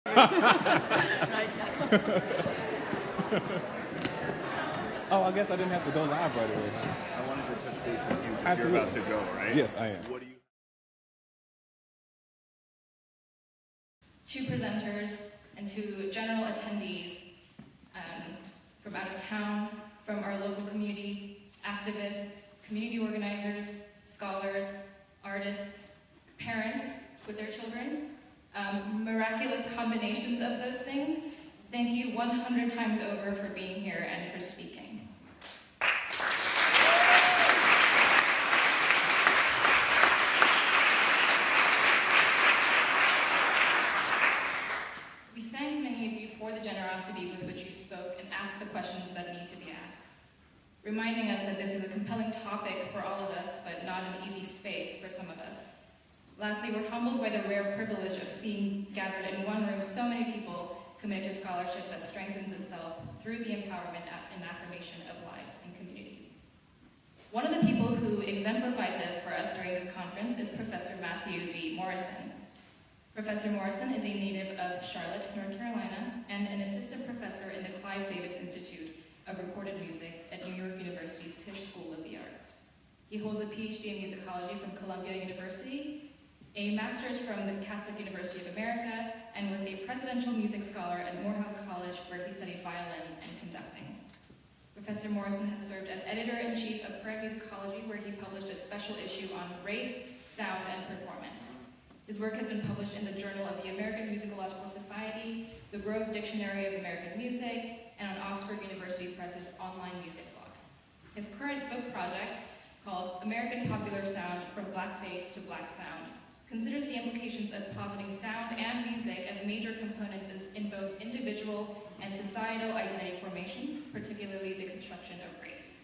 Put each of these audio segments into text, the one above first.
Oh, I guess I didn't have to go live right away. I wanted to touch base with you because Absolutely. you're about to go, right? Yes, I am. What do you? Two presenters and two general attendees from out of town, from our local community, activists, community organizers, scholars, artists, parents with their children, miraculous combinations of those things. Thank you 100 times over for being here and for speaking. We thank many of you for the generosity with which you spoke and asked the questions that need to be asked, reminding us that this is a compelling topic for all of us, but not an easy space for some of us. Lastly, we're humbled by the rare privilege of seeing gathered in one room so many people committed to scholarship that strengthens itself through the empowerment and affirmation of lives and communities. One of the people who exemplified this for us during this conference is Professor Matthew D. Morrison. Professor Morrison is a native of Charlotte, North Carolina, and an assistant professor in the Clive Davis Institute of Recorded Music at New York University's Tisch School of the Arts. He holds a Ph.D. in musicology from Columbia University, a master's from the Catholic University of America, and was a presidential music scholar at Morehouse College, where he studied violin and conducting. Professor Morrison has served as editor-in-chief of Current Musicology, where he published a special issue on race, sound, and performance. His work has been published in the Journal of the American Musicological Society, the Grove Dictionary of American Music, and on Oxford University Press's online music blog. His current book project, called American Popular Sound From Blackface to Black Sound, considers the implications of positing sound and music as major components in both individual and societal identity formations, particularly the construction of race.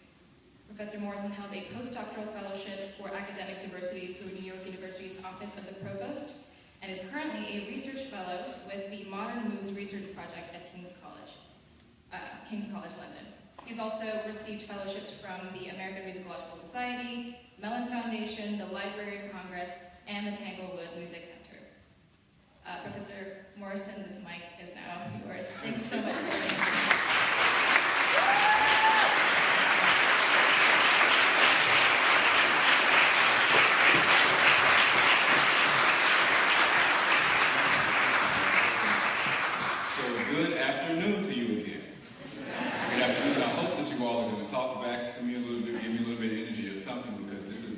Professor Morrison held a postdoctoral fellowship for academic diversity through New York University's Office of the Provost, and is currently a research fellow with the Modern Moves Research Project at King's College London. He's also received fellowships from the American Musicological Society, Mellon Foundation, the Library of Congress, and the Tanglewood Music Center. Professor Morrison, this mic is now yours. Thank you so much for joining us. Good afternoon to you again. Good afternoon. I hope that you all are going to talk back to me a little bit, give me a little bit of energy or something, because this is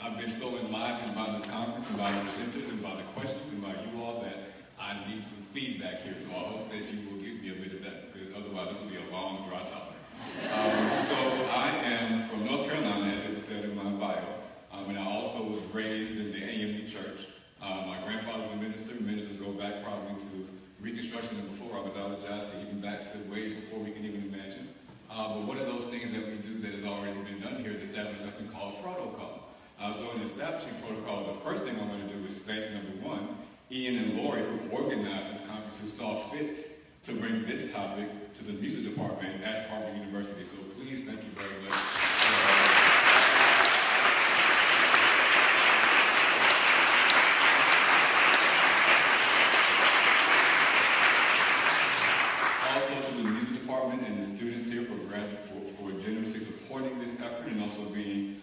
I've been so enlivened by this conference and by the presenters and by the questions and by you all that I need some feedback here. So I hope that you will give me a bit of that, because otherwise this will be a long, dry topic. So I am from North Carolina, as it was said in my bio, and I also was raised in the AME church. My grandfather's a minister. Ministers go back probably to Reconstruction and before. I apologize to even back to way before we can even imagine. But one of those things that we do that has already been done here is establish something called protocol. So in establishing protocol, the first thing I'm going to do is thank, number one, Ian and Lori, who organized this conference, who saw fit to bring this topic to the music department at Harvard University. So please, thank you very much. Also to the music department and the students here for generously supporting this effort and also being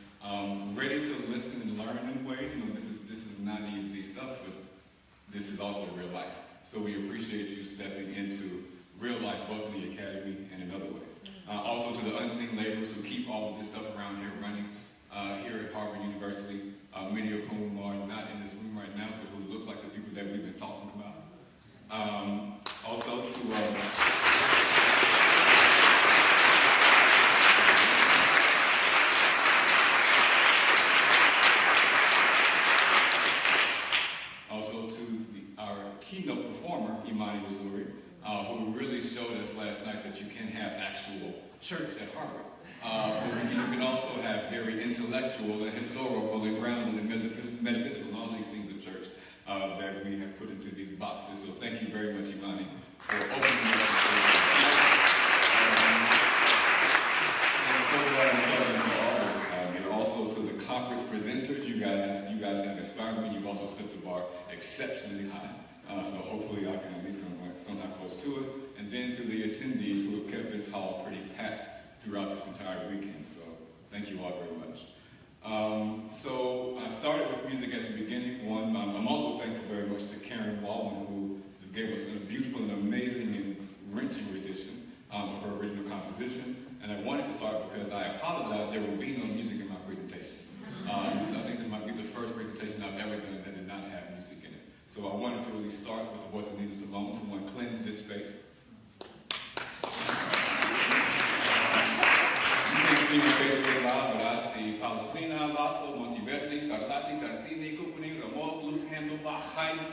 ready to listen and learn in ways. You know, this is not easy stuff, but this is also real life. So we appreciate you stepping into real life, both in the academy and in other ways. Also to the unseen laborers who keep all of this stuff around here running here at Harvard University, many of whom are not in this room right now, but who look like the people that we've been talking about. Also to our keynote performer, Imani Missouri, who really showed us last night that you can have actual church at Harvard. You can also have very intellectual and historical and grounded and metaphysical and all these things of church that we have put into these boxes. So thank you very much, Imani, for opening up and also to the conference presenters. You guys have inspired me. You've also set the bar exceptionally high. So hopefully I can at least come throughout this entire weekend. So thank you all very much. So I started with music at the beginning. I'm also thankful very much to Karen Waldman, who just gave us a beautiful and amazing and wrenching rendition of her original composition. And I wanted to start because I apologize, there will be no music in my presentation. So I think this might be the first presentation I've ever done that did not have music in it. So I wanted to really start with the voice of Nina Simone to want to cleanse this space. You can't see my face very loud, but I see Palestrina, Vaso, Monteverdi, Scarlatti, Tartini, Cucuni, Ramon, Luke, Handelbach, Haydn,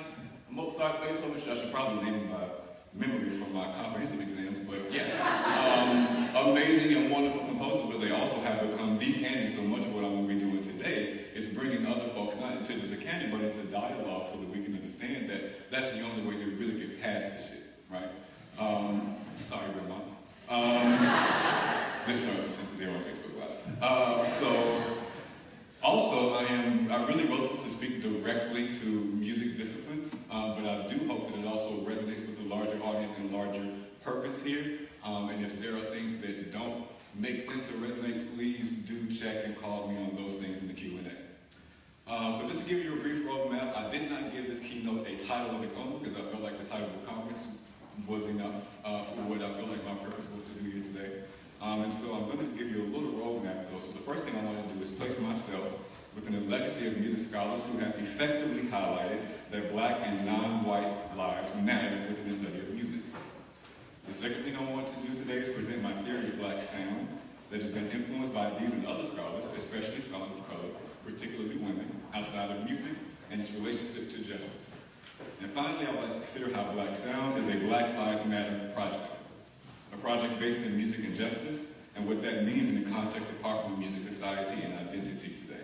Mozart, Beethoven. I should probably name them by memory from my comprehensive exams, but yeah. Amazing and wonderful composers, but they also have become the candy. So much of what I'm going to be doing today is bringing other folks not into just a candy, but into dialogue so that we can understand that that's the only way to really get past this shit, right? Sorry, Grandma. They're on Facebook Live. So, also, I really wrote this to speak directly to music disciplines, but I do hope that it also resonates with the larger audience and larger purpose here. And if there are things that don't make sense or resonate, please do check and call me on those things in the Q&A. So just to give you a brief roadmap, I did not give this keynote a title of its own because I felt like the title of the conference was enough for what I feel like my purpose was to do here today. And so I'm going to just give you a little roadmap though. So the first thing I want to do is place myself within a legacy of music scholars who have effectively highlighted that Black and non-white lives matter within the study of music. The second thing I want to do today is present my theory of Black sound that has been influenced by these and other scholars, especially scholars of color, particularly women, outside of music and its relationship to justice. And finally, I would like to consider how Black sound is a Black Lives Matter project, a project based in music and justice, and what that means in the context of popular music society and identity today.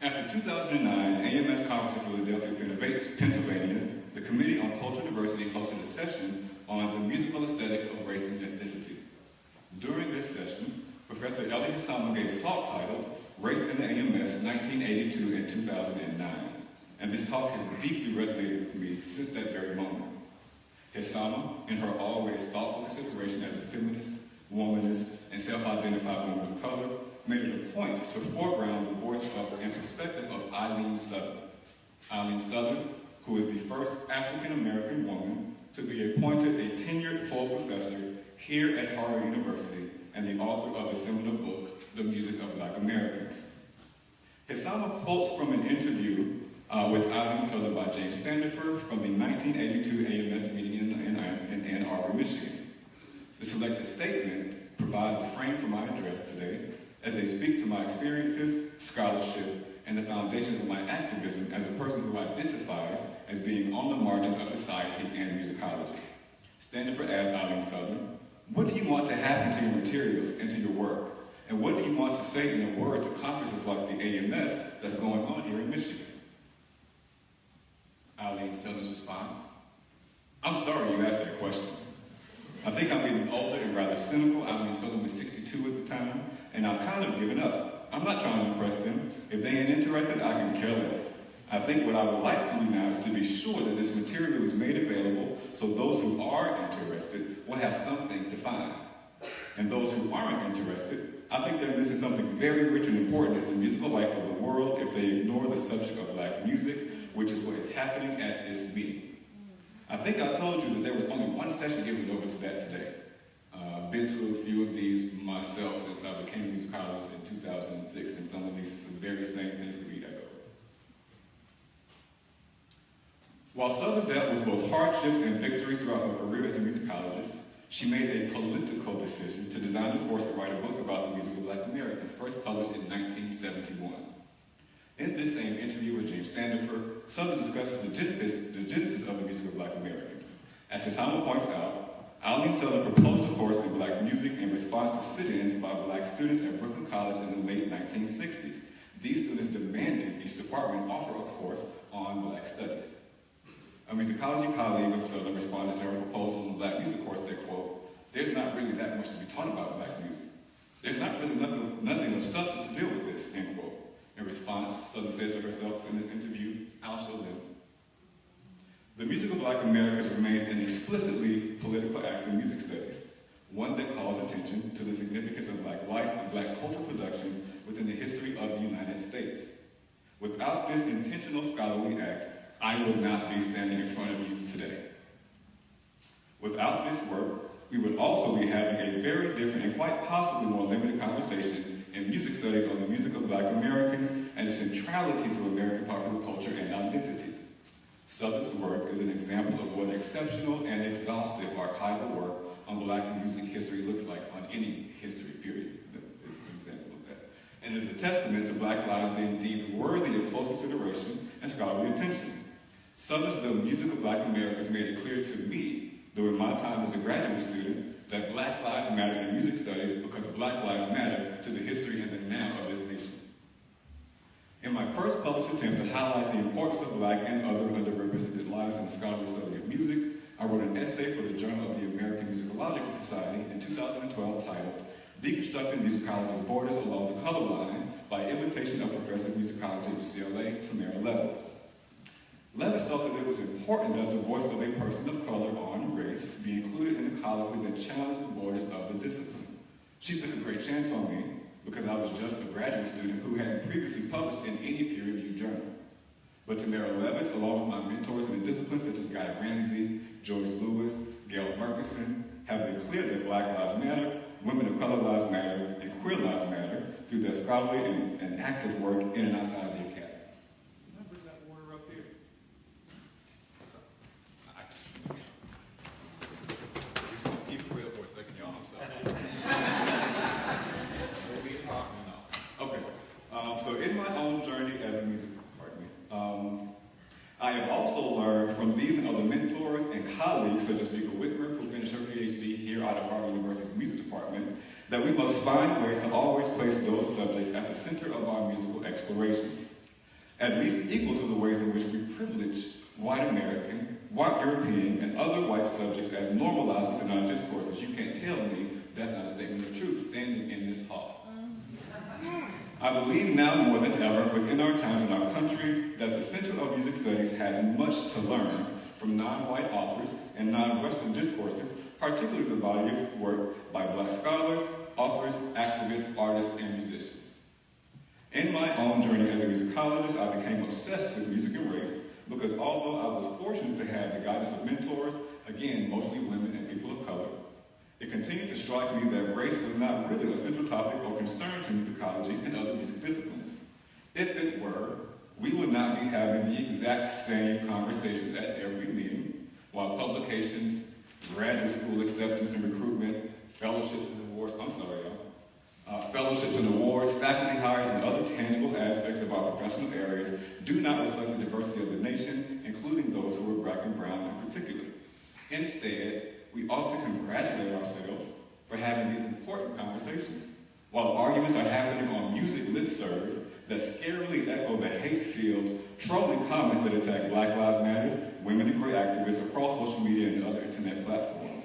At the 2009 AMS Conference in Philadelphia, Pennsylvania, the Committee on Cultural Diversity hosted a session on the musical aesthetics of race and ethnicity. During this session, Professor Elliot Sama gave a talk titled Race in the AMS, 1982 and 2009. And this talk has deeply resonated with me since that very moment. Hissama, in her always thoughtful consideration as a feminist, womanist, and self-identified woman of color, made it a point to foreground the voice of and perspective of Eileen Southern. Eileen Southern, who is the first African-American woman to be appointed a tenured full professor here at Harvard University and the author of a seminal book, The Music of Black Americans. Hissama quotes from an interview with Eileen Southern by James Standifer from the 1982 AMS meeting in Ann Arbor, Michigan. The selected statement provides a frame for my address today as they speak to my experiences, scholarship, and the foundation of my activism as a person who identifies as being on the margins of society and musicology. Standifer asked Eileen Southern, what do you want to happen to your materials and to your work? And what do you want to say in a word to conferences like the AMS that's going on here in Michigan? Eileen Southern's response, I'm sorry you asked that question. I think I'm getting older and rather cynical. Eileen Southern was 62 at the time, and I'm kind of giving up. I'm not trying to impress them. If they ain't interested, I can care less. I think what I would like to do now is to be sure that this material is made available so those who are interested will have something to find. And those who aren't interested, I think they're missing something very rich and important in the musical life of the world if they ignore the subject of Black music, which is what is happening at this meeting. I think I told you that there was only one session given over to that today. I've been to a few of these myself since I became a musicologist in 2006, and some of these very same things could be echoed. While Southern dealt with both hardships and victories throughout her career as a musicologist, she made a political decision to design a course and write a book about the music of Black Americans, first published in 1971. In this same interview with James Standifer, Southern discusses the genesis of the music of Black Americans. As Hissama points out, Eileen Southern proposed a course in Black music in response to sit-ins by Black students at Brooklyn College in the late 1960s. These students demanded each department offer a course on Black studies. A musicology colleague of Southern responded to her proposal in the Black music course that, quote, there's not really that much to be taught about Black music. There's not really nothing of substance to deal with this, end quote. In response, Southern said to herself in this interview, I'll show them. The Music of Black Americans remains an explicitly political act in music studies, one that calls attention to the significance of Black life and Black cultural production within the history of the United States. Without this intentional scholarly act, I would not be standing in front of you today. Without this work, we would also be having a very different and quite possibly more limited conversation in music studies on the music of Black Americans and its centrality to American popular culture and identity. Southern's work is an example of what exceptional and exhaustive archival work on Black music history looks like on any history period. It's an example of that. And it's a testament to Black lives being deemed worthy of close consideration and scholarly attention. Southern's The Music of Black Americans made it clear to me, during my time as a graduate student, that Black lives matter in music studies because Black lives matter to the history and the now of this nation. In my first published attempt to highlight the importance of Black and other underrepresented lives in the scholarly study of music, I wrote an essay for the Journal of the American Musicological Society in 2012 titled Deconstructing Musicology's Borders Along the Color Line by invitation of Professor of Musicology at UCLA, Tamara Levis. Levis thought that it was important that the voice of a person of color on race be included in a colloquy that challenged the borders of the discipline. She took a great chance on me because I was just a graduate student who hadn't previously published in any peer-reviewed journal. But Tamara Levis, along with my mentors in the disciplines such as Guy Ramsey, George Lewis, Gail Murkison, have been clear that Black lives matter, women of color lives matter, and queer lives matter through their scholarly and active work in and outside of the academy. Can I bring that water up here? Keep it real for a second, y'all. I'm sorry. Okay. So in my own journey as a music, I have also learned from these and other mentors and colleagues, such as Vika Whitmer, who finished her Ph.D. here out of Harvard University's music department, that we must find ways to always place those subjects at the center of our musical explorations, at least equal to the ways in which we privilege white American, white European, and other white subjects as normalized within our discourses. You can't tell me that's not a statement of truth standing in this hall. I believe now more than ever within our times in our country that the Center of Music Studies has much to learn from non-white authors and non-Western discourses, particularly the body of work by Black scholars, authors, activists, artists, and musicians. In my own journey as a musicologist, I became obsessed with music and race because although I was fortunate to have the guidance of mentors, again, mostly women and people of color, it continued to strike me that race was not really a central topic or concern to musicology and other music disciplines. If it were, we would not be having the exact same conversations at every meeting, while publications, graduate school acceptance and recruitment, fellowships and awards, fellowships and awards, faculty hires, and other tangible aspects of our professional areas do not reflect the diversity of the nation, including those who are Black and brown in particular. Instead, we ought to congratulate ourselves for having these important conversations, while arguments are happening on music listservs that scarily echo the hate-filled, trolling comments that attack Black Lives Matter, women and queer activists across social media and other internet platforms.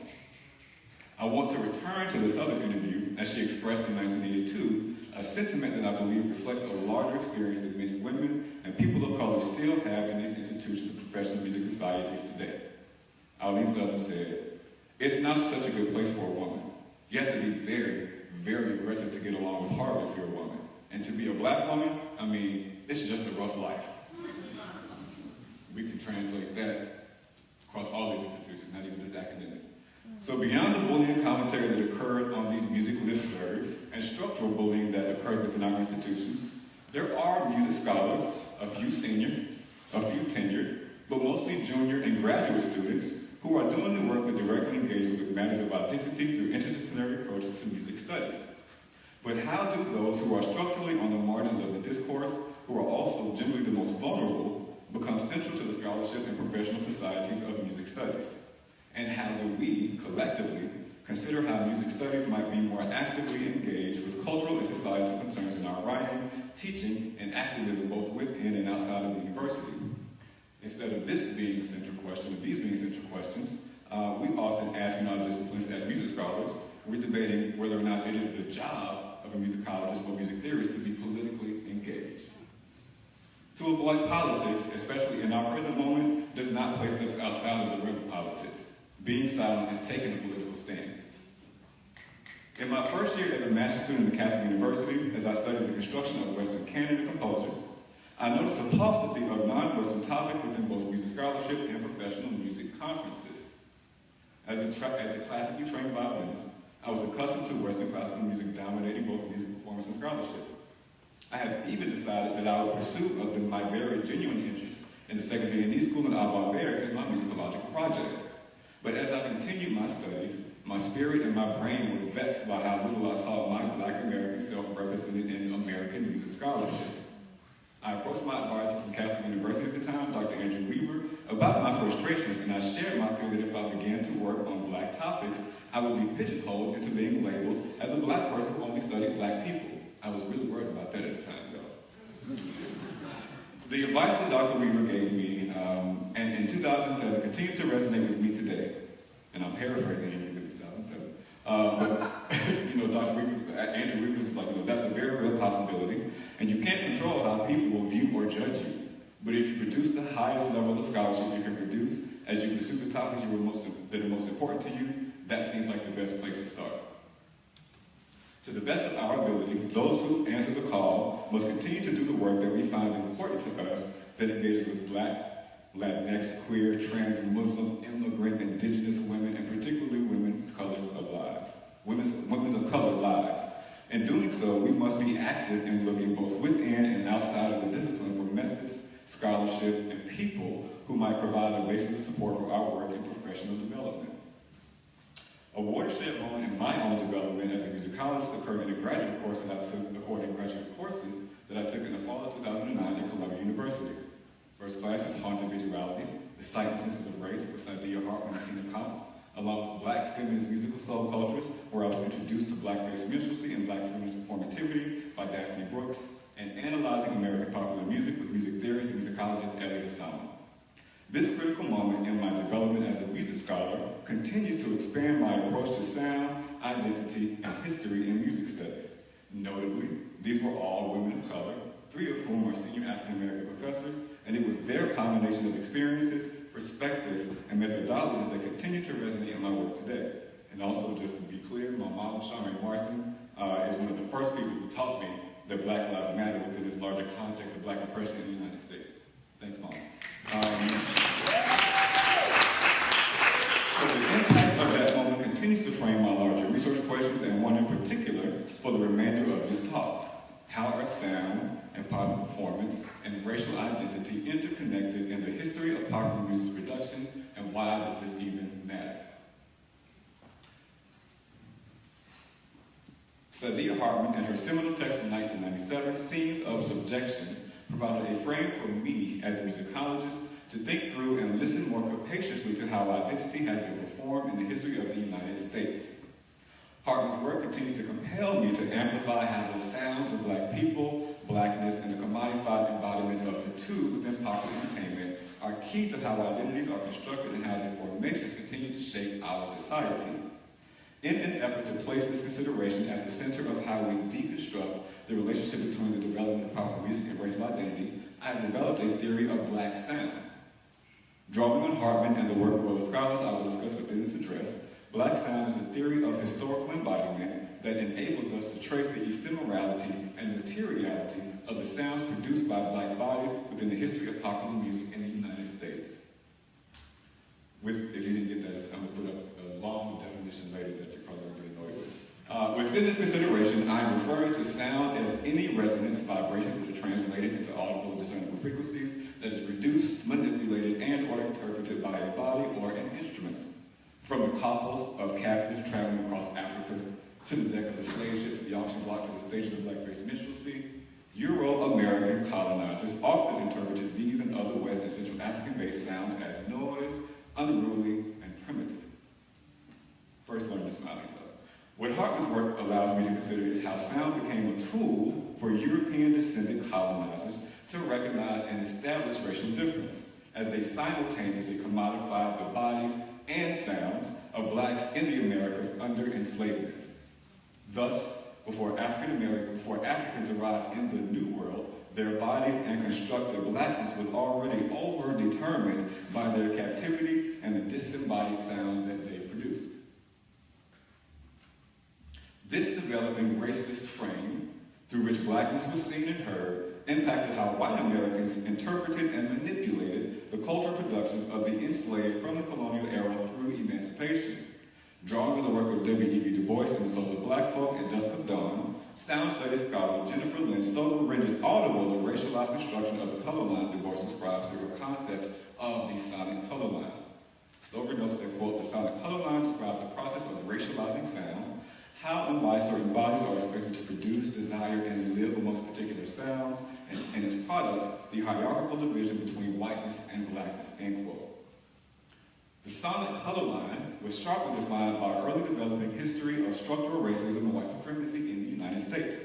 I want to return to the Southern interview, as she expressed in 1982, a sentiment that I believe reflects a larger experience that many women and people of color still have in these institutions of professional music societies today. Arlene Southern said, "It's not such a good place for a woman. You have to be very, very aggressive to get along with Harvard if you're a woman. And to be a Black woman, I mean, it's just a rough life." We can translate that across all these institutions, not even just academic. So beyond the bullying commentary that occurred on these music listservs and structural bullying that occurs within our institutions, there are music scholars, a few senior, a few tenured, but mostly junior and graduate students who are doing the work that directly engages with matters of identity through interdisciplinary approaches to music studies. But how do those who are structurally on the margins of the discourse, who are also generally the most vulnerable, become central to the scholarship and professional societies of music studies? And how do we, collectively, consider how music studies might be more actively engaged with cultural and societal concerns in our writing, teaching, and activism both within and outside of the university? Instead of this being the central question, or these being central questions, we often ask in our disciplines as music scholars, we're debating whether or not it is the job of a musicologist or music theorist to be politically engaged. To avoid politics, especially in our present moment, does not place us outside of the realm of politics. Being silent is taking a political stance. In my first year as a master's student at Catholic University, as I studied the construction of Western Canada composers, I noticed a paucity of non-Western topics within both music scholarship and professional music conferences. As a classically trained violinist, I was accustomed to Western classical music dominating both music performance and scholarship. I have even decided that I would pursue my very genuine interest in the Second Viennese School in Aba as my musicological project. But as I continued my studies, my spirit and my brain were vexed by how little I saw my Black American self represented in American music scholarship. I approached my advisor from Catholic University at the time, Dr. Andrew Weaver, about my frustrations, and I shared my fear that if I began to work on Black topics, I would be pigeonholed into being labeled as a Black person who only studies Black people. I was really worried about that at the time, though. The advice that Dr. Weaver gave me, and in 2007, continues to resonate with me today, and I'm paraphrasing him in 2007. But Dr. Weaver, Andrew Weaver is like, that's a very real possibility, and you can't control how people will view or judge you. But if you produce the highest level of scholarship you can produce, as you pursue the topics that are most important to you, that seems like the best place to start. To the best of our ability, those who answer the call must continue to do the work that we find important to us that engages with Black, Latinx, queer, trans, Muslim, immigrant, indigenous women, and particularly women of color lives. In doing so, we must be active in looking both within and outside of the discipline for methods, scholarship, and people who might provide a basis of support for our work in professional development. A watershed moment in my own development as a musicologist occurred in a graduate course that I took, according to graduate courses that I took in the fall of 2009 at Columbia University. First class is Haunted Visualities, the Sight and Senses of Race with Sadia Hartman and Tina Collins, along with Black feminist musical soul cultures, where I was introduced to black-based minstrelsy and Black feminist performativity by Daphne Brooks, and analyzing American popular music with music theorist and musicologist Elliot Salmon. This critical moment in my development as a music scholar continues to expand my approach to sound, identity, and history in music studies. Notably, these were all women of color, 3 of whom are senior African-American professors, and it was their combination of experiences, perspective, and methodologies that continue to resonate in my work today. And also, just to be clear, my mom, Morrison, is one of the first people who taught me that Black Lives Matter within this larger context of Black oppression in the United States. Thanks, Mom. So the impact of that moment continues to frame my larger research questions, and one in particular for the remainder of this talk. How are sound and popular performance and racial identity interconnected in the history of popular music production, and why does this even matter? Sadia Hartman, in her seminal text from 1997, Scenes of Subjection, provided a frame for me as a musicologist to think through and listen more capaciously to how identity has been performed in the history of the United States. Hartman's work continues to compel me to amplify how the sounds of Black people, Blackness, and the commodified embodiment of the two within popular entertainment are key to how identities are constructed and how these formations continue to shape our society. In an effort to place this consideration at the center of how we deconstruct the relationship between the development of popular music and racial identity, I have developed a theory of Black sound. Drawing on Hartman and the work of other scholars I will discuss within this address, Black sound is a theory of historical embodiment that enables us to trace the ephemerality and materiality of the sounds produced by Black bodies within the history of popular music in the United States. If you didn't get that, I'm going to put up a long definition later that you're probably going to be annoyed with. Within this consideration, I am referring to sound as any resonance, vibrations that are translated into audible discernible frequencies that is reduced, manipulated, and or interpreted by a body or an instrument. From the coffles of captives traveling across Africa, to the deck of the slave ship, to the auction block, to the stages of blackface minstrelsy, Euro-American colonizers often interpreted these and other West and Central African-based sounds as noise, unruly, and primitive. First, learn to smile yourself. What Hartman's work allows me to consider is how sound became a tool for European-descended colonizers to recognize and establish racial difference, as they simultaneously commodified the bodies and sounds of Blacks in the Americas under enslavement. Thus, before Africans arrived in the New World, their bodies and constructed Blackness was already over-determined by their developing racist frame through which blackness was seen and heard impacted how white Americans interpreted and manipulated the cultural productions of the enslaved from the colonial era through emancipation. Drawing on the work of W.E.B. Du Bois and the Souls of Black Folk and Dusk of Dawn, sound studies scholar Jennifer Lynn Stover renders audible the racialized construction of the color line Du Bois describes through her concept of the sonic color line. Stover notes that, quote, the sonic color line describes the process of racializing sound, how and why certain bodies are expected to produce, desire, and live amongst particular sounds, and in its product, the hierarchical division between whiteness and blackness, end quote. The sonic color line was sharply defined by early developing history of structural racism and white supremacy in the United States.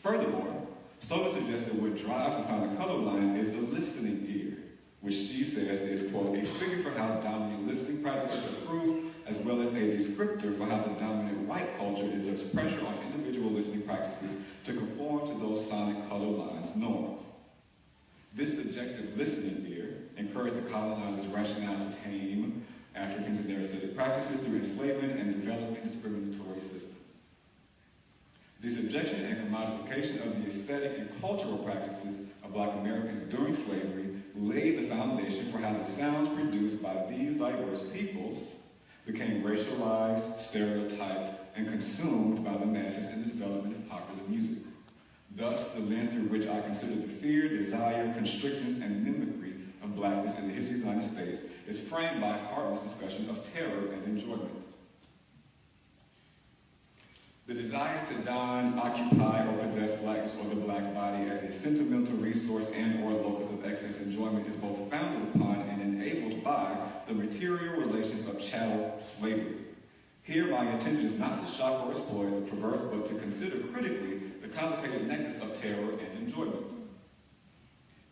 Furthermore, Stover suggests that what drives the sonic color line is the listening ear, which she says is, quote, a figure for how dominant listening practices accrue, as well as a descriptor for how the dominant white culture exerts pressure on individual listening practices to conform to those sonic color lines norms. This subjective listening ear encouraged the colonizers' rationale to tame Africans and their aesthetic practices through enslavement and developing discriminatory systems. The subjection and commodification of the aesthetic and cultural practices of Black Americans during slavery laid the foundation for how the sounds produced by these diverse peoples became racialized, stereotyped, and consumed by the masses in the development of popular music. Thus, the lens through which I consider the fear, desire, constrictions, and mimicry of blackness in the history of the United States is framed by Hartman's discussion of terror and enjoyment. The desire to don, occupy, or possess blackness or the black body as a sentimental resource and or locus of excess enjoyment is both founded upon and enabled by the material relations of chattel slavery. Here, my intention is not to shock or exploit the perverse, but to consider critically the complicated nexus of terror and enjoyment.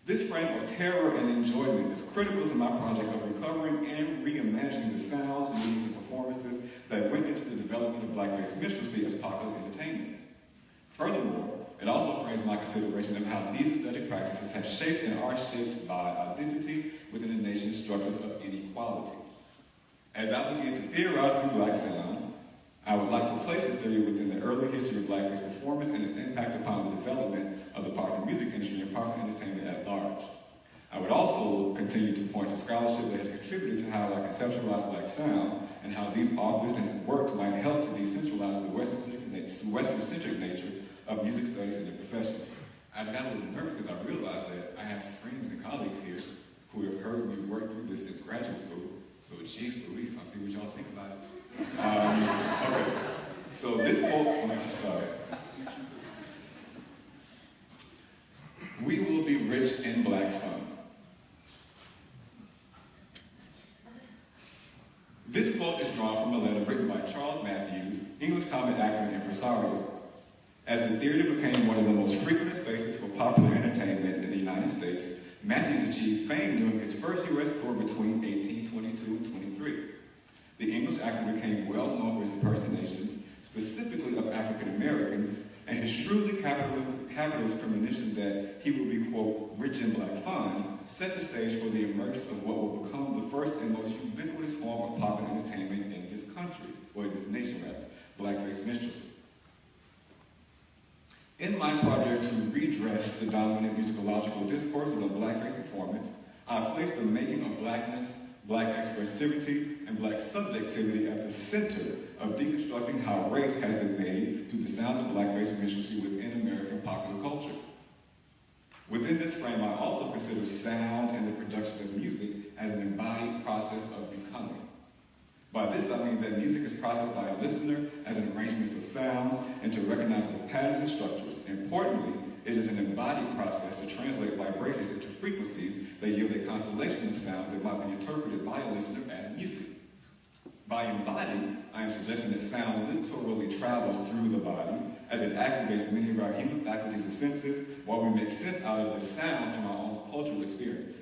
This frame of terror and enjoyment is critical to my project of recovering and reimagining the sounds, meanings, and performances that went into the development of blackface minstrelsy as popular entertainment. Furthermore, it also frames my consideration of how these aesthetic practices have shaped and are shaped by identity within the nation's structures of inequality. As I begin to theorize through black sound, I would like to place this theory within the early history of blackface performance and its impact upon the development of the popular music industry and popular entertainment at large. I would also continue to point to scholarship that has contributed to how I conceptualize black sound and how these authors and works might help to decentralize the Western-centric nature of music studies and their professions. I got a little nervous because I realized that I have friends and colleagues here who have heard me work through this since graduate school. So geez Louise, I'll see what y'all think about it. Okay, so this quote, sorry. We will be rich in black fun. This quote is drawn from a letter written by Charles Matthews, English comic actor and impresario. As the theater became one of the most frequent spaces for popular entertainment in the United States, Matthews achieved fame during his first U.S. tour between 1822 and 23. The English actor became well known for his impersonations, specifically of African Americans, and his shrewdly capitalist premonition that he would be, quote, rich in black fun, set the stage for the emergence of what will become the first and most ubiquitous form of popular entertainment in this country, or in this nation rather, blackface minstrelsy. In my project to redress the dominant musicological discourses of blackface performance, I placed the making of blackness, black expressivity, and black subjectivity at the center of deconstructing how race has been made through the sounds of blackface minstrelsy within American popular culture. Within this frame, I also consider sound and the production of music as an embodied process of becoming. By this, I mean that music is processed by a listener as an arrangement of sounds and to recognize the patterns and structures. Importantly, it is an embodied process to translate vibrations into frequencies that yield a constellation of sounds that might be interpreted by a listener as music. By embodied, I am suggesting that sound literally travels through the body as it activates many of our human faculties and senses while we make sense out of the sounds from our own cultural experiences.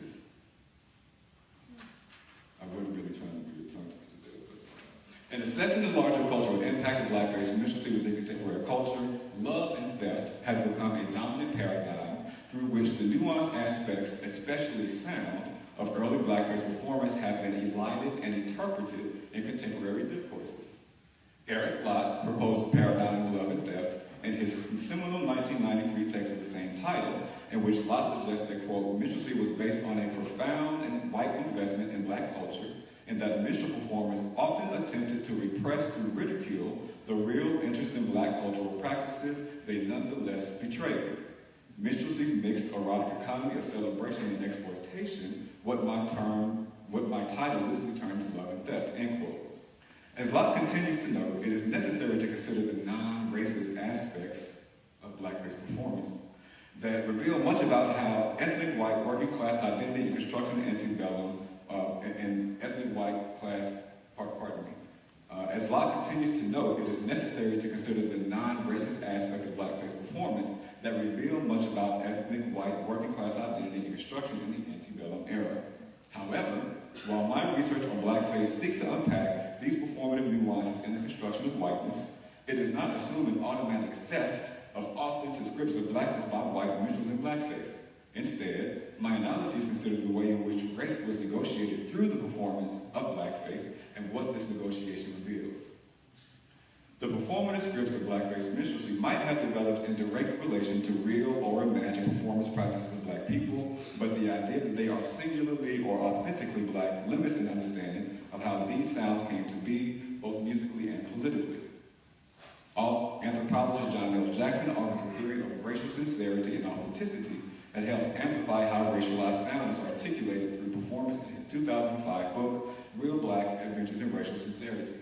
I wasn't really trying to be a tongue twister there, but in assessing the larger cultural impact of blackface minstrelsy within contemporary culture, love and theft has become a dominant paradigm through which the nuanced aspects, especially sound, of early blackface performance have been elided and interpreted in contemporary discourses. Eric Lott proposed the paradigm of love and theft in his seminal 1993 text of the same title, in which Lott suggests that, quote, minstrelsy was based on a profound and white investment in black culture, and that minstrel performers often attempted to repress through ridicule the real interest in black cultural practices they nonetheless betrayed. Minstrelsy's mixed erotic economy of celebration and exploitation, what my title loosely terms love and theft, end quote. As Locke continues to note, it is necessary to consider the non-racist aspects of blackface performance that reveal much about how ethnic white working class identity and construction antebellum and ethnic white class, pardon me. As Locke continues to note, it is necessary to consider the non-racist aspect of blackface performance that reveal much about ethnic white working class identity and construction in the antebellum era. However, while my research on blackface seeks to unpack these performative nuances in the construction of whiteness, it does not assume an automatic theft of authentic scripts of blackness by white minstrels in blackface. Instead, my analyses consider the way in which race was negotiated through the performance of blackface and what this negotiation reveals. The performative scripts of blackface minstrelsy might have developed in direct relation to real or imagined performance practices of black people, but the idea that they are singularly or authentically black limits an understanding of how these sounds came to be, both musically and politically. Anthropologist John L. Jackson offers a theory of racial sincerity and authenticity that helps amplify how racialized sound is articulated through performance in his 2005 book, Real Black Adventures in Racial Sincerity.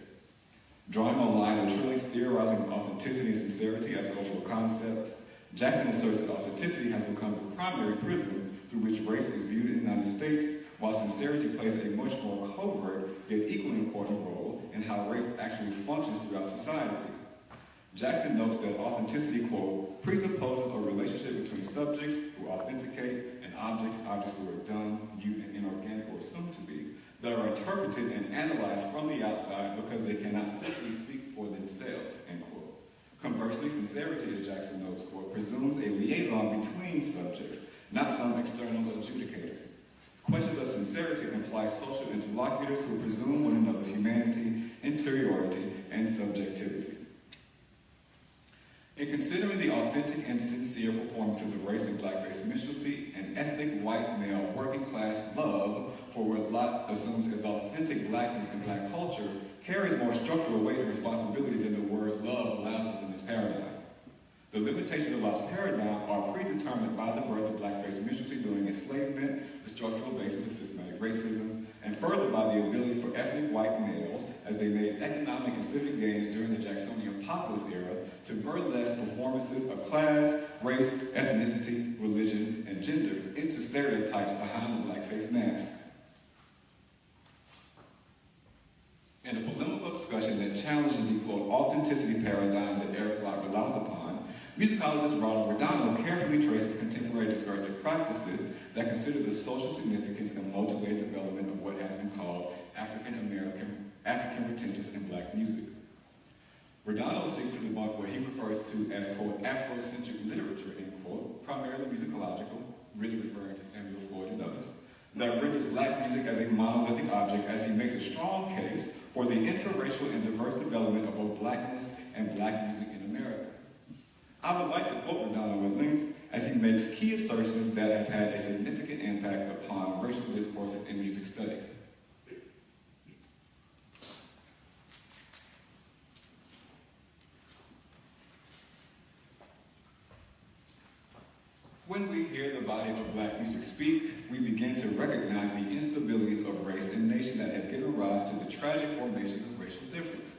Drawing on line of Trillink's theorizing of authenticity and sincerity as cultural concepts, Jackson asserts that authenticity has become the primary prism through which race is viewed in the United States, while sincerity plays a much more covert yet equally important role in how race actually functions throughout society. Jackson notes that authenticity, quote, presupposes a relationship between subjects who authenticate and objects who are done, viewed, and inorganic or assumed to be, that are interpreted and analyzed from the outside because they cannot simply speak for themselves, end quote. Conversely, sincerity, as Jackson notes, quote, presumes a liaison between subjects, not some external adjudicator. Questions of sincerity imply social interlocutors who presume one another's humanity, interiority, and subjectivity. In considering the authentic and sincere performances of race and blackface minstrelsy, an ethnic white male working class love for what Locke assumes as authentic blackness and black culture carries more structural weight and responsibility than the word love allows within this paradigm. The limitations of Locke's paradigm are predetermined by the birth of blackface minstrelsy during enslavement, the structural basis of systematic racism, and further by the ability for ethnic white males, as they made economic and civic gains during the Jacksonian populist era, to burlesque performances of class, race, ethnicity, religion, and gender into stereotypes behind the blackface mask. In a polemical discussion that challenges the, quote, authenticity paradigm that Eric Lott relies upon, musicologist Ronald Rodano carefully traces contemporary discursive practices that consider the social significance and multilayered development of what has been called African retentions in black music. Rodano seeks to debunk what he refers to as, quote, Afrocentric literature, end quote, primarily musicological, really referring to Samuel Floyd and others, that renders black music as a monolithic object, as he makes a strong case for the interracial and diverse development of both blackness and black music in America. I would like to quote Rodano at length as he makes key assertions that have had a significant impact upon racial discourses in music studies. When we hear the body of black music speak, we begin to recognize the instabilities of race and nation that have given rise to the tragic formations of racial difference.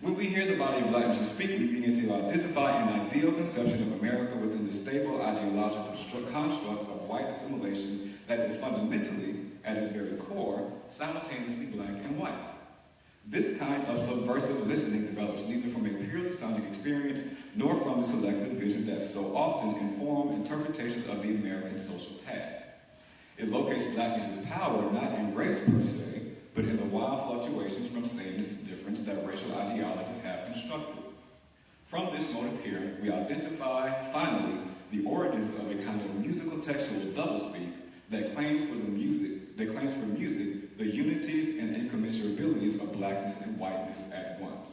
When we hear the body of black music speak, we begin to identify an ideal conception of America within the stable ideological construct of white assimilation that is fundamentally, at its very core, simultaneously black and white. This kind of subversive listening develops neither from a purely sonic experience nor from the selective visions that so often inform interpretations of the American social past. It locates black music's power not in race per se, but in the wild fluctuations from sameness to difference that racial ideologies have constructed. From this mode of hearing, we identify, finally, the origins of a kind of musical textual doublespeak that claims for music the unities and incommensurabilities of blackness and whiteness at once.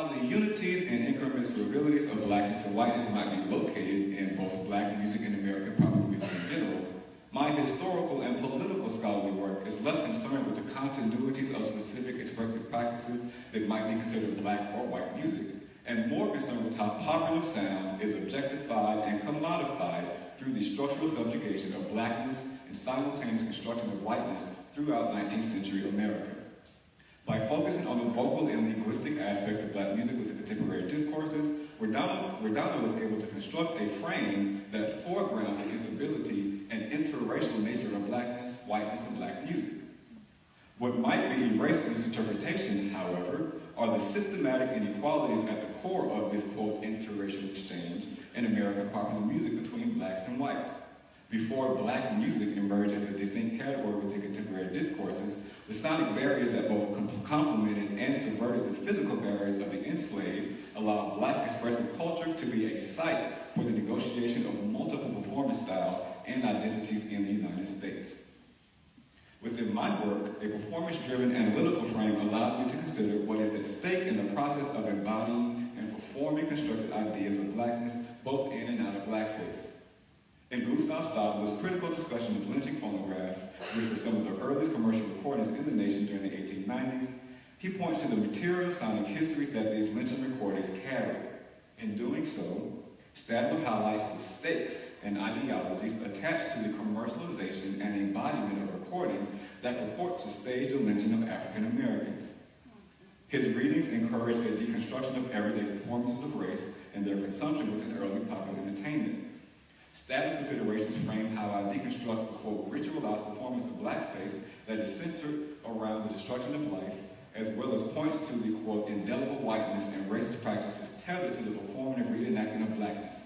while the unities and incommensurabilities of blackness and whiteness might be located in both black music and American popular music in general, my historical and political scholarly work is less concerned with the continuities of specific expressive practices that might be considered black or white music, and more concerned with how popular sound is objectified and commodified through the structural subjugation of blackness and simultaneous construction of whiteness throughout 19th century America. By focusing on the vocal and linguistic aspects of black music with the contemporary discourses, Redondo was able to construct a frame that foregrounds the instability and interracial nature of blackness, whiteness, and black music. What might be erased in this interpretation, however, are the systematic inequalities at the core of this, quote, interracial exchange in American popular music between blacks and whites. Before black music emerged as a distinct category within contemporary discourses, the sonic barriers that both complemented and subverted the physical barriers of the enslaved allowed black expressive culture to be a site for the negotiation of multiple performance styles and identities in the United States. Within my work, a performance-driven analytical frame allows me to consider what is at stake in the process of embodying and performing constructed ideas of blackness, both in and out of blackface. In Gustav Stadler's critical discussion of lynching phonographs, which were some of the earliest commercial recordings in the nation during the 1890s, he points to the material sonic histories that these lynching recordings carry. In doing so, Stadler highlights the stakes and ideologies attached to the commercialization and embodiment of recordings that purport to stage the lynching of African Americans. His readings encourage a deconstruction of everyday performances of race and their consumption within early popular entertainment. Stadler's considerations frame how I deconstruct the, quote, ritualized performance of blackface that is centered around the destruction of life, as well as points to the, quote, indelible whiteness and racist practices tethered to the performative reenacting of blackness.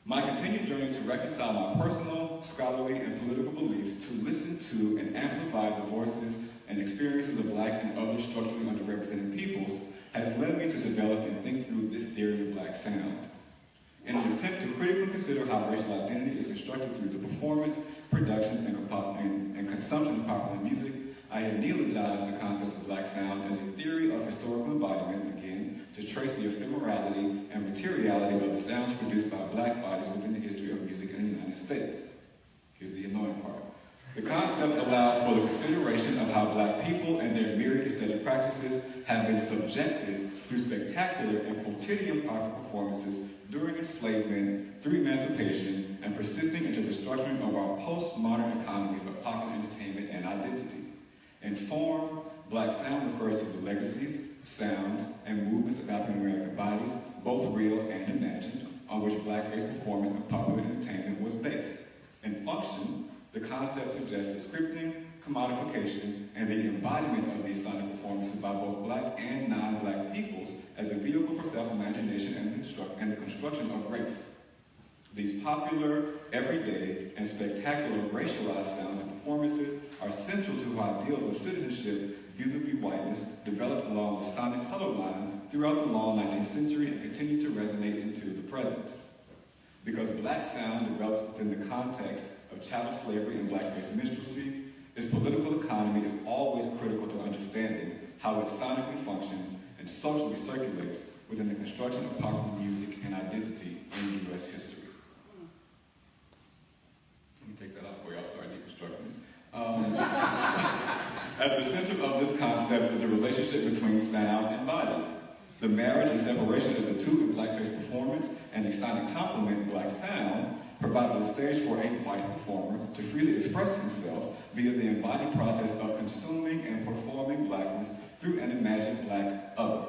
My continued journey to reconcile my personal, scholarly, and political beliefs to listen to and amplify the voices and experiences of black and other structurally underrepresented peoples has led me to develop and think through this theory of black sound. In an attempt to critically consider how racial identity is constructed through the performance, production, and consumption of popular music, I have neologized the concept of black sound as a theory of historical embodiment, again, to trace the ephemerality and materiality of the sounds produced by black bodies within the history of music in the United States. Here's the annoying part. The concept allows for the consideration of how black people and their myriad aesthetic practices have been subjected through spectacular and quotidian popular performances during enslavement, through emancipation, and persisting into the structuring of our postmodern economies of popular entertainment and identity. In form, black sound refers to the legacies, sounds, and movements of African American bodies, both real and imagined, on which blackface performance and popular entertainment was based. In function, the concept suggests the scripting, commodification, and the embodiment of these sonic performances by both black and non-black peoples as a vehicle for self-imagination and the construction of race. These popular, everyday, and spectacular racialized sounds and performances are central to ideals of citizenship vis-a-vis whiteness developed along the sonic color line throughout the long 19th century and continue to resonate into the present. Because black sound develops within the context of chattel slavery and blackface minstrelsy, its political economy is always critical to understanding how it sonically functions and socially circulates within the construction of popular music and identity in U.S. history. Let me take that out before y'all start deconstructing. At the center of this concept is the relationship between sound and body. The marriage and separation of the two in blackface performance and the sonic complement black sound provided a stage for a white performer to freely express himself via the embodied process of consuming and performing blackness through an imagined black other.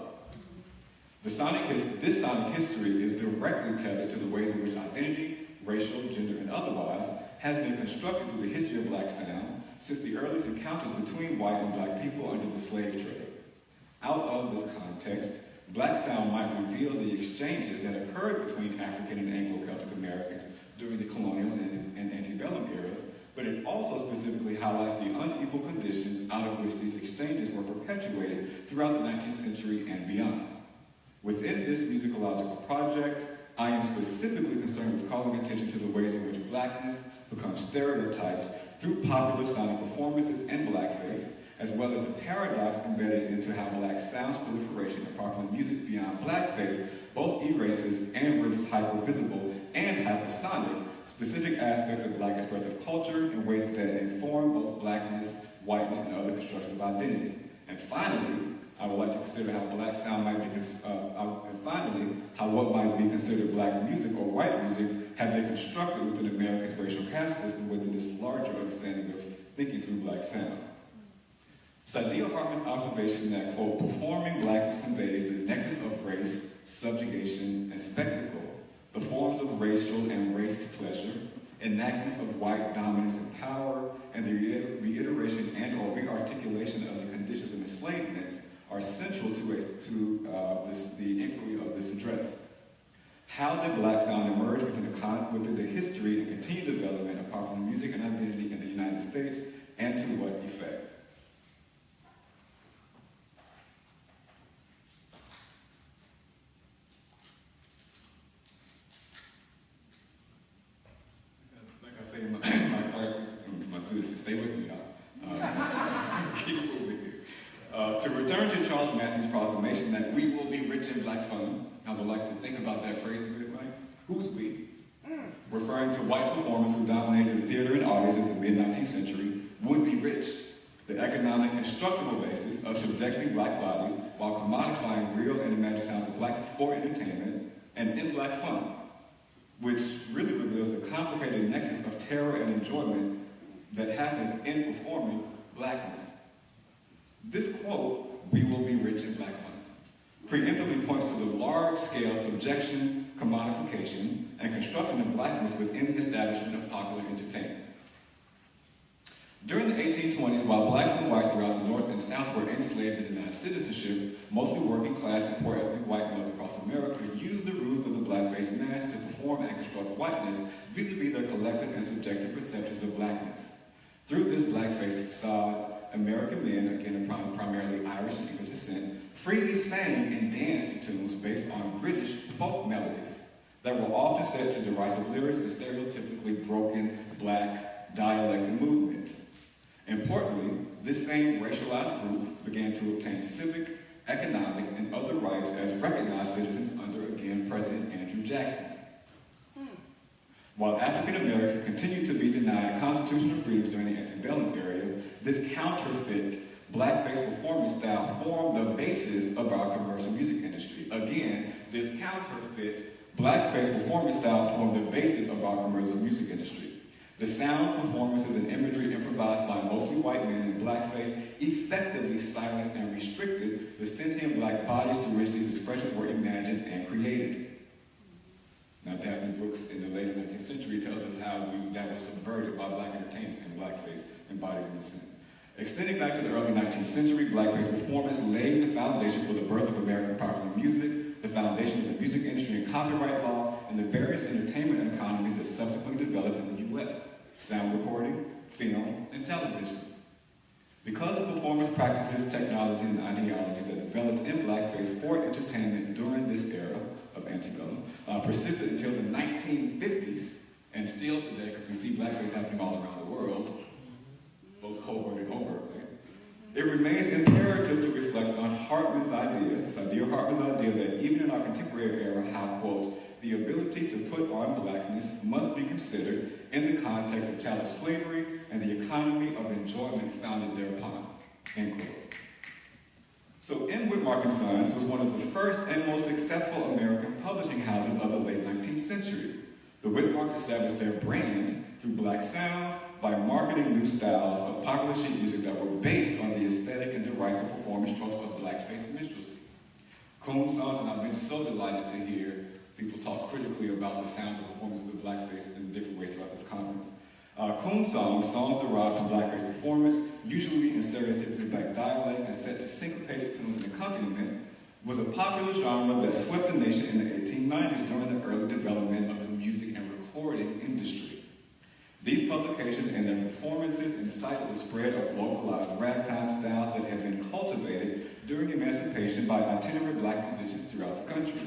This sonic history is directly tethered to the ways in which identity, racial, gender, and otherwise has been constructed through the history of black sound since the earliest encounters between white and black people under the slave trade. Out of this context, black sound might reveal the exchanges that occurred between African and Anglo-Celtic Americans during the colonial and antebellum eras, but it also specifically highlights the unequal conditions out of which these exchanges were perpetuated throughout the 19th century and beyond. Within this musicological project, I am specifically concerned with calling attention to the ways in which blackness becomes stereotyped through popular sonic performances and blackface, as well as the paradox embedded into how black sounds proliferation of popular music beyond blackface both erases and renders hyper-visible and hypersonic specific aspects of black expressive culture in ways that inform both blackness, whiteness, and other constructs of identity. And finally, I would like to consider how black sound might be, how what might be considered black music or white music have been constructed within America's racial caste system within this larger understanding of thinking through black sound. Saidiya Hartman's observation that, quote, performing blackness conveys the nexus of race, subjugation, and spectacle, the forms of racial and raced pleasure, enactments of white dominance and power, and the reiteration and or re-articulation of the conditions of enslavement are central to the inquiry of this address. How did black sound emerge within the history and continued development of popular music and identity in the United States, and to what effect? Like I say in my classes, to my students, stay with me, y'all. Keep it moving. To return to Charles Matthews' proclamation that we will be rich in black fun, I would like to think about that phrase a bit, right? Who's we? Referring to white performers who dominated the theater and audiences in the mid-19th century would be rich, the economic and structural basis of subjecting black bodies while commodifying real and imagined sounds of blackness for entertainment and in black fun, which really reveals the complicated nexus of terror and enjoyment that happens in performing blackness. This quote, "we will be rich in black fun," preemptively points to the large-scale subjection, commodification, and construction of blackness within the establishment of popular entertainment. During the 1820s, while blacks and whites throughout the North and South were enslaved and denied citizenship, mostly working class and poor ethnic white males across America used the ruse of the blackface mask to perform and construct whiteness vis-a-vis their collective and subjective perceptions of blackness. Through this blackface facade, American men, again primarily Irish and English descent, freely sang and danced to tunes based on British folk melodies that were often set to derisive lyrics and stereotypically broken black dialect and movement. Importantly, this same racialized group began to obtain civic, economic, and other rights as recognized citizens under, again, President Andrew Jackson. While African Americans continued to be denied constitutional freedoms during the antebellum era, this counterfeit blackface performance style formed the basis of our commercial music industry. Again, this counterfeit blackface performance style formed the basis of our commercial music industry. The sounds, performances, and imagery improvised by mostly white men in blackface effectively silenced and restricted the sentient black bodies through which these expressions were imagined and created. Now, Daphne Brooks in the late 19th century tells us how that was subverted by black entertainers and blackface and bodies in the sin. Extending back to the early 19th century, blackface performance laid the foundation for the birth of American popular music, the foundation of the music industry and copyright law, and the various entertainment economies that subsequently developed in the U.S., sound recording, film, and television. Because the performance practices, technologies, and ideologies that developed in blackface for entertainment during this era of antebellum persisted until the 1950s, and still today, because we see blackface happening all around the world, both covert and overtly, it remains imperative to reflect on Hartman's idea, Saidiya Hartman's idea that even in our contemporary era, how, quote, the ability to put on blackness must be considered in the context of chattel slavery and the economy of enjoyment founded thereupon, end quote. So Whitmark & Sons was one of the first and most successful American publishing houses of the late 19th century. The Whitmarks established their brand through black sound by marketing new styles of popular sheet music that were based on the aesthetic and derisive performance tropes of blackface minstrelsy. Coon songs, and I've been so delighted to hear people talk critically about the sounds and performances of blackface in different ways throughout this conference. Coon songs derived from blackface performance, usually in stereotypically black dialect and set to syncopated tunes and accompaniment, was a popular genre that swept the nation in the 1890s during the early development of the music and recording industry. These publications and their performances incited the spread of localized ragtime styles that had been cultivated during emancipation by itinerant black musicians throughout the country.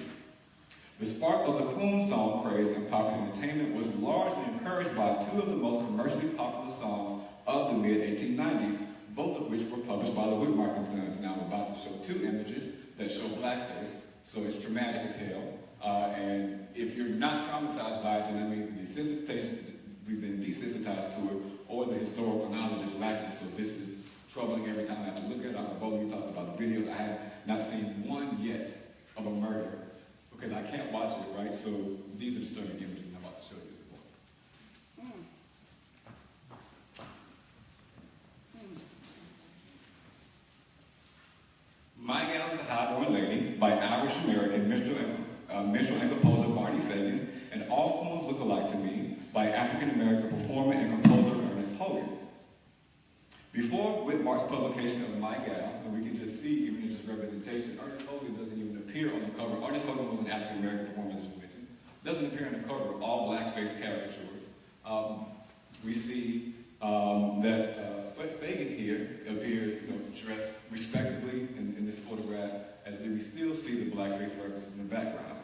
The spark of the coon song craze in popular entertainment was largely encouraged by two of the most commercially popular songs of the mid-1890s, both of which were published by the Whitmark and Sons. Now I'm about to show two images that show blackface, so it's traumatic as hell. And if you're not traumatized by it, then that means the desensitization, we've been desensitized to it, or the historical knowledge is lacking. So this is troubling every time I have to look at it. Both of you talked about the videos. I have not seen one yet of a murder because I can't watch it, right? So these are disturbing images I'm about to show you this point. My Gal is a Highborn Lady by Irish-American minstrel and composer Barney Fagan, and All Poems Look Alike to Me by African-American performer and composer Ernest Hogan. Before Whitmark's publication of My Gal, and we can just see, even in just representation, Ernest Hogan doesn't even appear on the cover. Ernest Hogan was an African-American performer, as I just mentioned. Doesn't appear on the cover, all blackface caricatures. We see but Fagan here appears, dressed respectably in this photograph, as do we still see the blackface references in the background.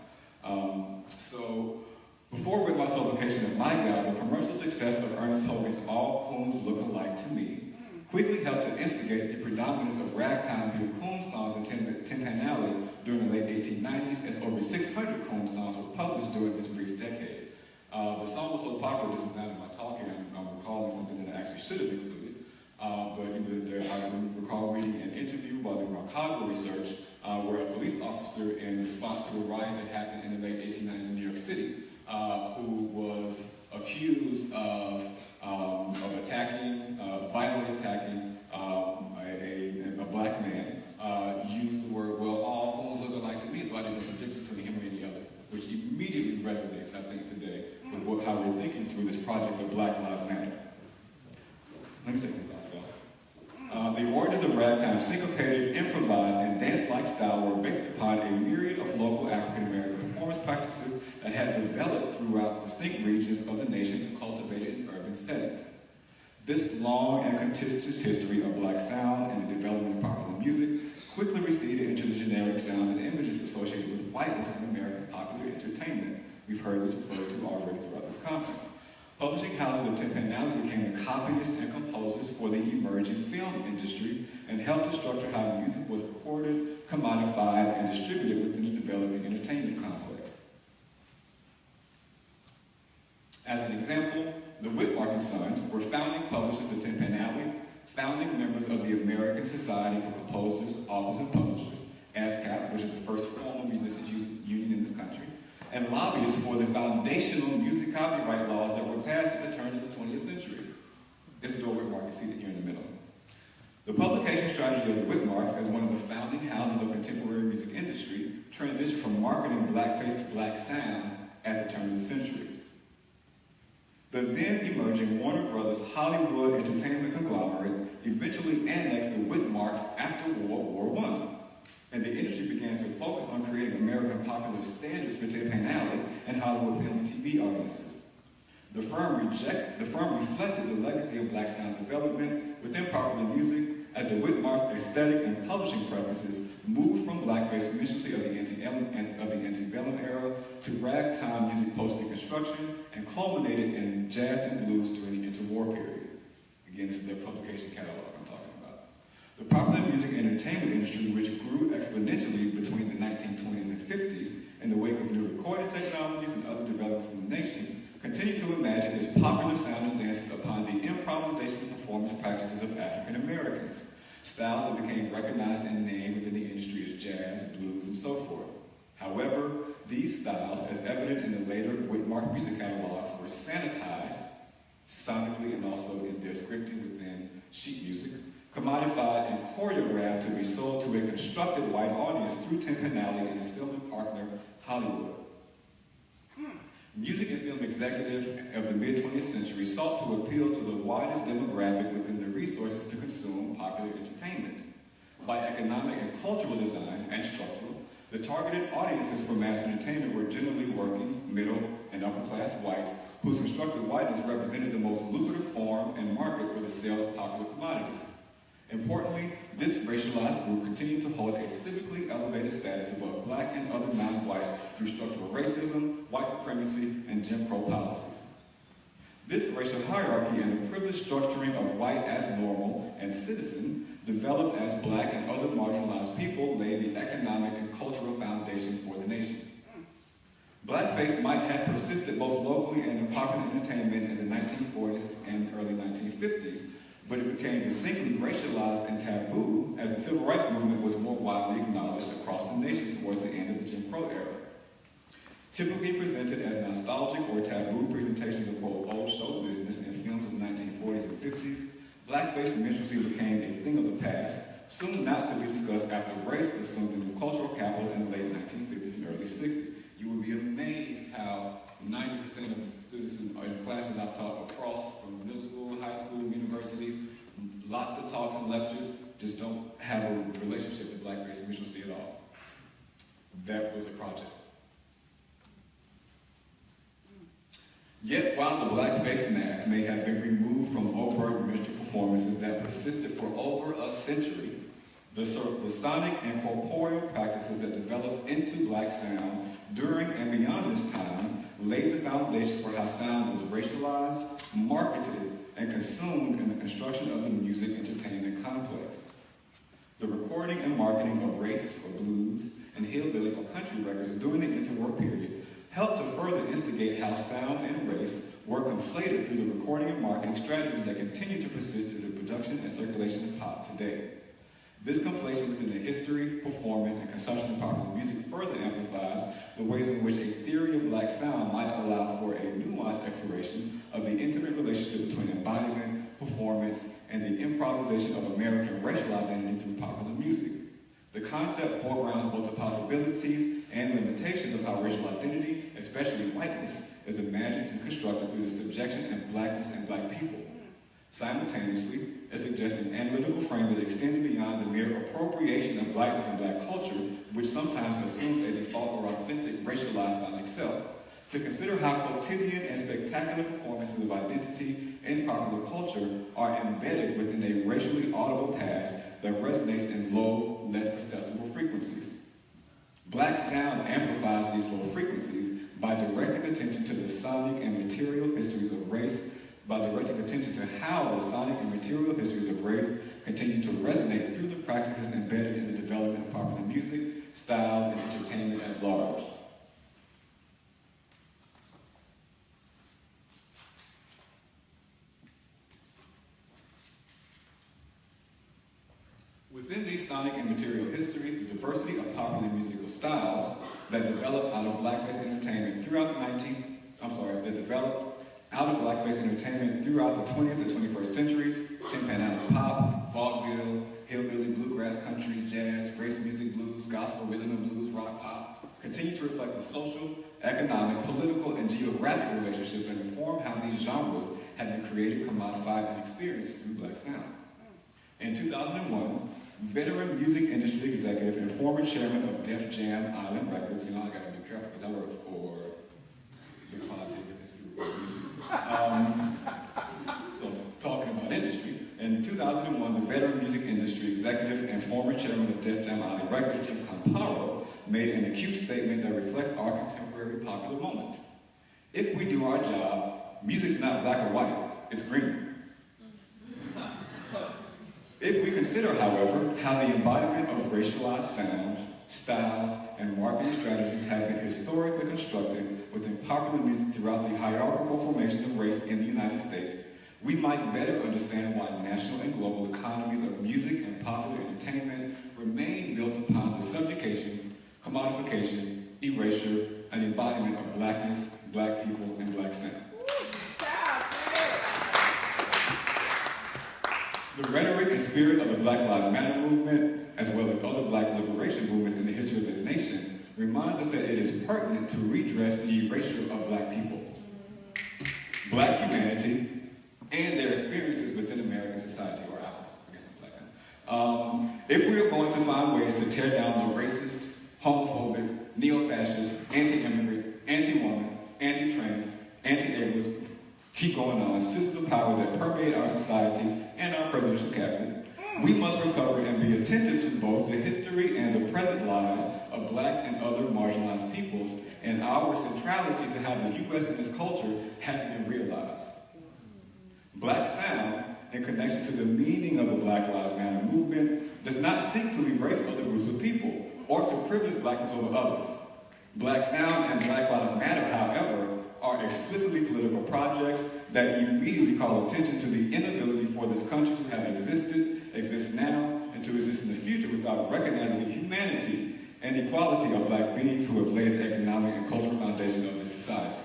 So, before Whitmark's publication of My Gal, the commercial success of Ernest Hogan's All Poems Look Alike to Me quickly helped to instigate the predominance of ragtime via coon songs in Tin Pan Alley during the late 1890s, as over 600 coon songs were published during this brief decade. The song was so popular, this is not in my talk here, I'm recalling something that I actually should have included, but I recall reading an interview by the Chicago Research where a police officer, in response to a riot that happened in the late 1890s in New York City, who was accused of violently attacking a black man, used the word, well, all poems look alike to me, so I didn't know the difference between him and any other, which immediately resonates, I think, today with how we're thinking through this project of Black Lives Matter. Let me take this off, y'all. The origins of ragtime, syncopated, improvised, and dance-like style were based upon a myriad of local African-American performance practices that had developed throughout distinct regions of the nation and cultivated in urban settings. This long and contentious history of black sound and the development of popular music quickly receded into the generic sounds and images associated with whiteness in American popular entertainment. We've heard this referred to already throughout this conference. Publishing houses of Tin Pan Alley became the copyists and composers for the emerging film industry and helped to structure how music was recorded, commodified, and distributed within the developing entertainment complex. As an example, the Whitmark and Sons were founding publishers of Tin Pan Alley, founding members of the American Society for Composers, Authors, and Publishers, ASCAP, which is the first formal musicians union in this country, and lobbyists for the foundational music copyright laws that were passed at the turn of the 20th century. Isidore Whitmark, you see it here in the middle. The publication strategy of the Whitmarks as one of the founding houses of contemporary music industry transitioned from marketing blackface to black sound at the turn of the century. The then emerging Warner Brothers Hollywood entertainment conglomerate eventually annexed the Whitmarks after World War I, and the industry began to focus on creating American popular standards for Tin Pan Alley and Hollywood film and TV audiences. The firm reflected the legacy of black sound development within popular music as the Whitmarks' aesthetic and publishing preferences moved from blackface minstrelsy of the antebellum era to ragtime music post-Reconstruction and culminated in jazz and blues during the interwar period. Again, this is their publication catalog I'm talking about. The popular music and entertainment industry, which grew exponentially between the 1920s and 50s in the wake of new recording technologies and other developments in the nation, continued to imagine its popular sound and dances upon the improvisation and performance practices of African Americans, styles that became recognized and named within the industry as jazz, blues, and so forth. However, these styles, as evident in the later Whitmark music catalogs, were sanitized sonically and also in their scripting within sheet music, commodified and choreographed to be sold to a constructed white audience through Tin Pan Alley and its filming partner, Hollywood. Music and film executives of the mid-20th century sought to appeal to the widest demographic within the resources to consume popular entertainment. By economic and cultural design and structural, the targeted audiences for mass entertainment were generally working, middle, and upper-class whites whose constructed whiteness represented the most lucrative form and market for the sale of popular commodities. Importantly, this racialized group continued to hold a civically elevated status above black and other non-whites through structural racism, white supremacy, and Jim Crow policies. This racial hierarchy and the privileged structuring of white as normal and citizen developed as black and other marginalized people laid the economic and cultural foundation for the nation. Blackface might have persisted both locally and in popular entertainment in the 1940s and early 1950s, but it became distinctly racialized and taboo as the civil rights movement was more widely acknowledged across the nation towards the end of the Jim Crow era. Typically presented as nostalgic or taboo presentations of quote, old show business in films of the 1940s and 50s, blackface minstrelsy became a thing of the past, soon not to be discussed after race assumed a new cultural capital in the late 1950s and early 60s. You would be amazed how 90% of students in classes I've taught across from middle school, high school, universities, lots of talks and lectures, just don't have a relationship to blackface minstrelsy at all. That was a project. Yet, while the blackface mask may have been removed from overt minstrel performances that persisted for over a century, the sonic and corporeal practices that developed into black sound during and beyond this time laid the foundation for how sound was racialized, marketed, and consumed in the construction of the music entertainment complex. The recording and marketing of race or blues and hillbilly or country records during the interwar period helped to further instigate how sound and race were conflated through the recording and marketing strategies that continue to persist through the production and circulation of pop today. This conflation within the history, performance, and consumption of popular music further amplifies the ways in which a theory of black sound might allow for a nuanced exploration of the intimate relationship between embodiment, performance, and the improvisation of American racial identity through popular music. The concept foregrounds both the possibilities and limitations of how racial identity, especially whiteness, is imagined and constructed through the subjection of blackness and black people. Simultaneously, it suggests an analytical frame that extends beyond the mere appropriation of blackness and black culture, which sometimes assumes a default or authentic racialized sonic self, to consider how quotidian and spectacular performances of identity in popular culture are embedded within a racially audible past that resonates in low, less perceptible frequencies. Black sound amplifies these low frequencies by directing attention to the sonic and material histories of race, by directing attention to how the sonic and material histories of race continue to resonate through the practices embedded in the development of popular music, style, and entertainment at large. Within these sonic and material histories, the diversity of popular musical styles that developed out of blackface entertainment throughout the 20th and 21st centuries, Tin Alley pop, vaudeville, hillbilly, bluegrass, country, jazz, race music, blues, gospel, rhythm and blues, rock, pop, continue to reflect the social, economic, political, and geographic relationships that inform how these genres have been created, commodified, and experienced through black sound. In 2001, veteran music industry executive and former chairman of Def Jam Island Records, I gotta be careful because I work for the Cloud Institute of Music. So, talking about industry, in 2001, the veteran music industry executive and former chairman of Def Jam Island Records, Jim Camparo, made an acute statement that reflects our contemporary popular moment. If we do our job, music's not black or white, it's green. If we consider, however, how the embodiment of racialized sounds, styles, and marketing strategies have been historically constructed within popular music throughout the hierarchical formation of race in the United States, we might better understand why national and global economies of music and popular entertainment remain built upon the subjugation, commodification, erasure, and embodiment of blackness, black people, and black sound. The rhetoric and spirit of the BlackLivesMatter movement, as well as other black liberation movements in the history of this nation, reminds us that it is pertinent to redress the erasure of black people, black humanity, and their experiences within American society, or ours. I guess I'm black now. If we are going to find ways to tear down the racist, homophobic, neo-fascist, anti-immigrant, anti-woman, anti-trans, anti-ableist, keep going on, systems of power that permeate our society and our presidential cabinet, we must recover and be attentive to both the history and the present lives of black and other marginalized peoples and our centrality to how the U.S. and its culture has been realized. Black sound, in connection to the meaning of the Black Lives Matter movement, does not seek to erase other groups of people or to privilege blackness over others. Black sound and Black Lives Matter, however, are explicitly political projects that immediately call attention to the inability for this country to have existed, exist now, and to exist in the future without recognizing the humanity and equality of black beings who have laid the economic and cultural foundation of this society.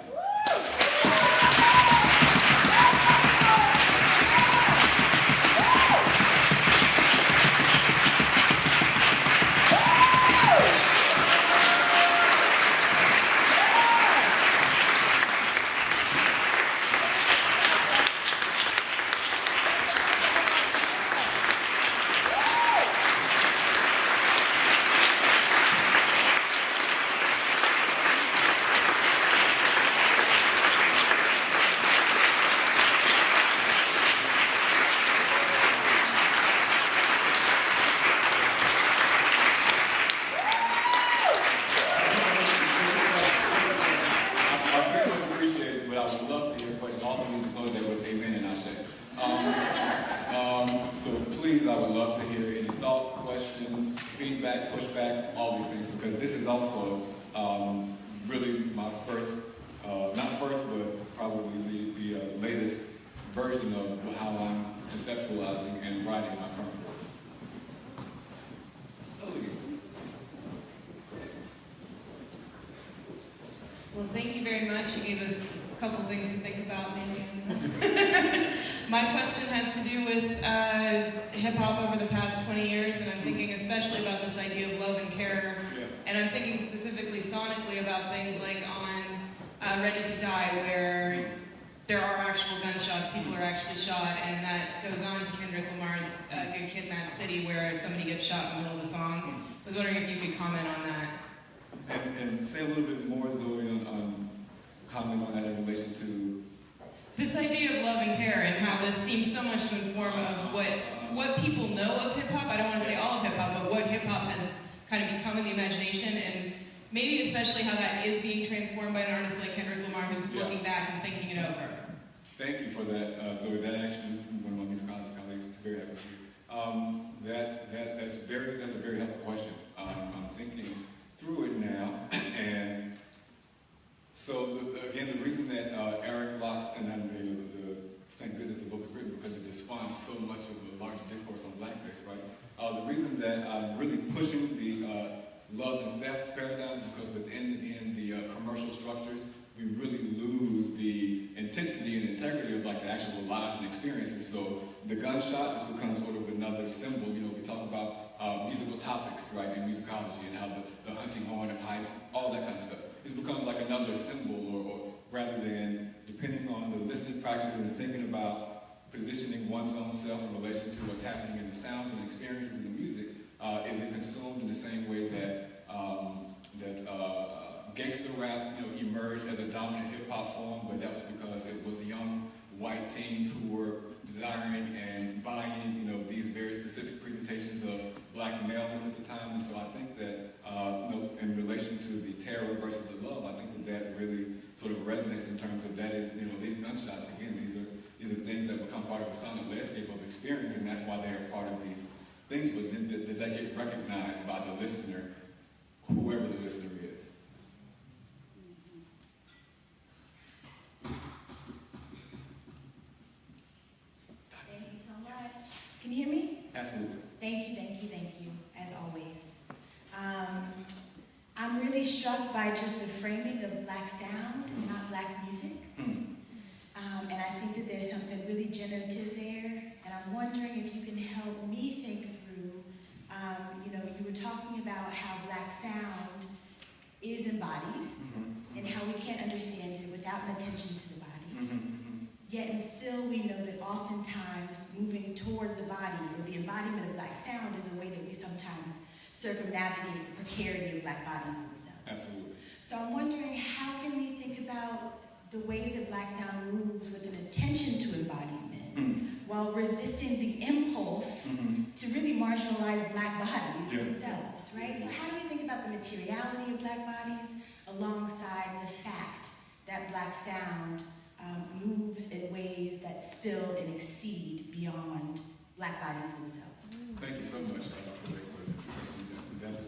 Well, thank you very much. You gave us a couple things to think about, maybe. My question has to do with hip-hop over the past 20 years, and I'm thinking especially about this idea of love and terror. Yeah. And I'm thinking specifically sonically about things like on Ready to Die, where there are actual gunshots, people are actually shot, and that goes on to Kendrick Lamar's Good Kid, Mad City, where somebody gets shot in the middle of a song. I was wondering if you could comment on that. And say a little bit more, Zoe, on comment on that in relation to this idea of love and terror and how this seems so much to inform of what people know of hip-hop. I don't want to say all of hip-hop, but what hip-hop has kind of become in the imagination, and maybe especially how that is being transformed by an artist like Kendrick Lamar, who's looking back and thinking it over. Thank you for that, Zoe. That actually is one of my music colleagues. Very happy with you. That's a very helpful question. I'm thinking through it now, and so again, the reason that Eric Locke's and thank goodness the book is written because it spawns so much of the larger discourse on blackface, right? The reason that I'm really pushing the love and theft paradigms is because within the commercial structures, we really lose the intensity and integrity of like the actual lives and experiences. So the gunshot just becomes sort of another symbol. You know, we talk about musical topics, right, in musicology, and how the hunting horn of heights, all that kind of stuff. It becomes like another symbol, or rather than depending on the listening practices, thinking about positioning one's own self in relation to what's happening in the sounds and experiences in the music. Is it consumed in the same way that gangster rap, emerged as a dominant hip-hop form, but that was because it was young white teens who were desiring and buying, these very specific presentations of black maleness at the time. And so I think that, in relation to the terror versus the love, I think that really sort of resonates in terms of that is, these gunshots, again, these are things that become part of a sonic landscape of experience, and that's why they are part of these things. But then does that get recognized by the listener, whoever the listener is? Can you hear me? Absolutely. Thank you, as always. I'm really struck by just the framing of black sound, not black music. And I think that there's something really generative there. And I'm wondering if you can help me think through, you were talking about how black sound is embodied and how we can't understand it without an attention to the body. Yet and still we know that oftentimes moving toward the body or the embodiment of black sound is a way that we sometimes circumnavigate the precarity of black bodies themselves. Absolutely. So I'm wondering, how can we think about the ways that black sound moves with an attention to embodiment while resisting the impulse to really marginalize black bodies themselves, right? So how do we think about the materiality of black bodies alongside the fact that black sound moves in ways that spill and exceed beyond Black bodies themselves. Thank you so much for the question. That is,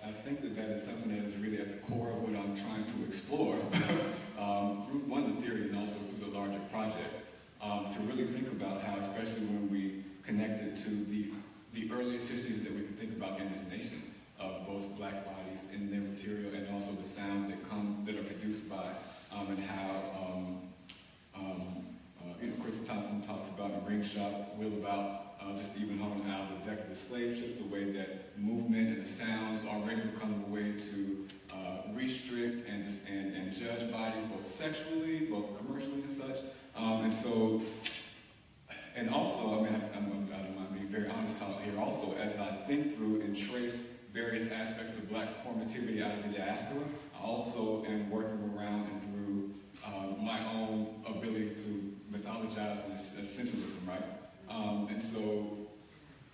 I think that is something that is really at the core of what I'm trying to explore through one, the theory, and also through the larger project, to really think about how, especially when we connect it to the earliest histories that we can think about in this nation, of both Black bodies in their material and also the sounds that are produced by, and how Crystal Thompson talks about a ring shop, Will about just even honing out the decorative slave ship, the way that movement and the sounds already become a way to restrict and judge bodies, both sexually, both commercially and such. And also, I don't mind being very honest out here also, as I think through and trace various aspects of Black performativity out of the diaspora, I also am working around and through my own ability to mythologize and essentialism, right? And so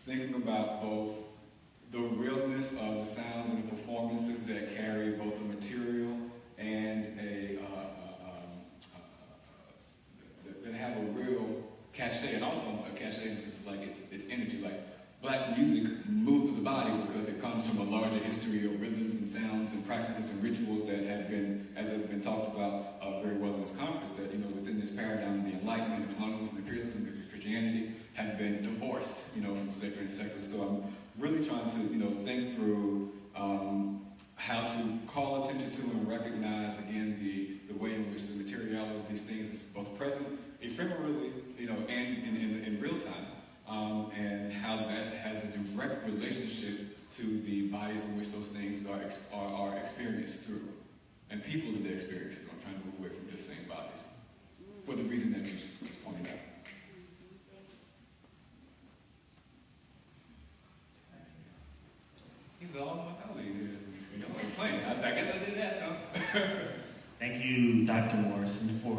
thinking about both the realness of the sounds and the performances that carry both a material and that have a real cachet, and also a cachet in the sense of like its energy. Like Black music moves the body because it comes from a larger history of rhythms and sounds and practices and rituals that have been, as has been talked about very well in this conference, that within this paradigm, the Enlightenment, the colonialism, imperialism, and Christianity have been divorced, from sacred and secular. So I'm really trying to, think through how to call attention to and recognize again the way in which the materiality of these things is both present, ephemerally, and in real time, and how that has a direct relationship to the bodies in which those things are experienced through, and people that they experience through. I'm trying to move away from just saying bodies, for the reason that you just pointed out. He's all my colleagues here. I guess I didn't ask, huh? Thank you, Dr. Morrison, for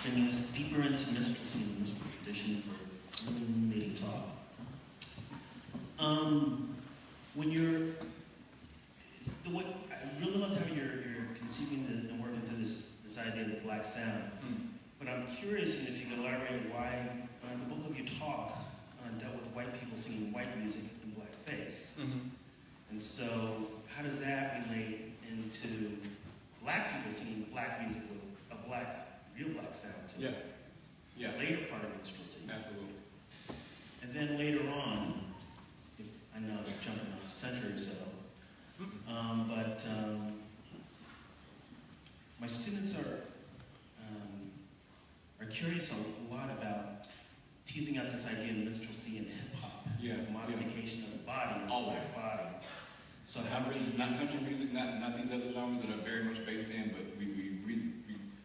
bringing us deeper into minstrelsy and minstrel tradition for really illuminating talk. I really love how you're conceiving and working to this idea of the Black sound. But I'm curious if you can elaborate why the book of your talk dealt with white people singing white music in blackface. And so, how does that relate into Black people singing Black music with a real Black sound to it? Yeah. Later part of minstrelsy. Absolutely. And then later on, I know I'm jumping a century or so, but my students are curious a lot about teasing out this idea of minstrelsy and hip-hop, modification of the body, the Black body. So how not country music, not these other genres that are very much based in, but we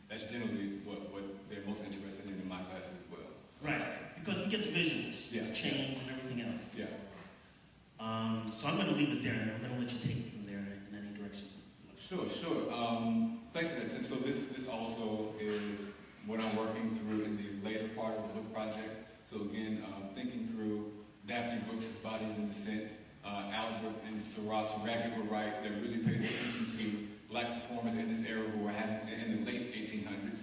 that's generally what they're most interested in my classes as well. Right, because we get the visuals, the chains and everything else. Yeah. So I'm going to leave it there, and I'm going to let you take it from there in any direction. Sure. Thanks for that, Tim. So this also is what I'm working through in the later part of the book project. So again, thinking through Daphne Brooks' Bodies in Descent, Albert and Surratt's Ragged but Right, that really pays attention to Black performers in this era who were in the late 1800s.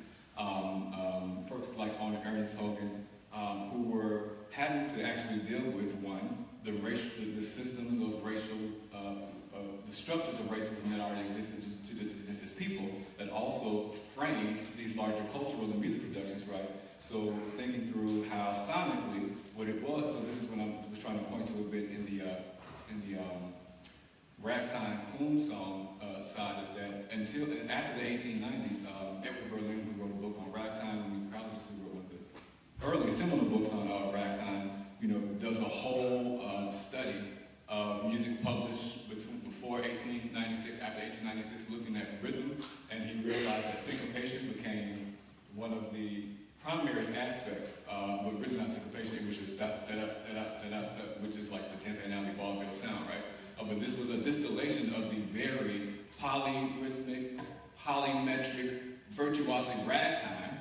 Folks like Ernest Hogan, who were having to actually deal with the systems of racial, the structures of racism that already existed to just exist as people, that also framed these larger cultural and music productions, right? So thinking through how sonically what it was. So this is what I was trying to point to a bit in the ragtime coon song side, is that after the 1890s, Edward Berlin, who wrote a book on ragtime, and musicologists who wrote one of the early seminal books on ragtime, does a whole study of music published before 1896, after 1896, looking at rhythm, and he realized that syncopation became one of the primary aspects with rhythm and syncopation, which is which is like the tempo and alley vaudeville sound, right? But this was a distillation of the very polyrhythmic, polymetric, virtuosic ragtime,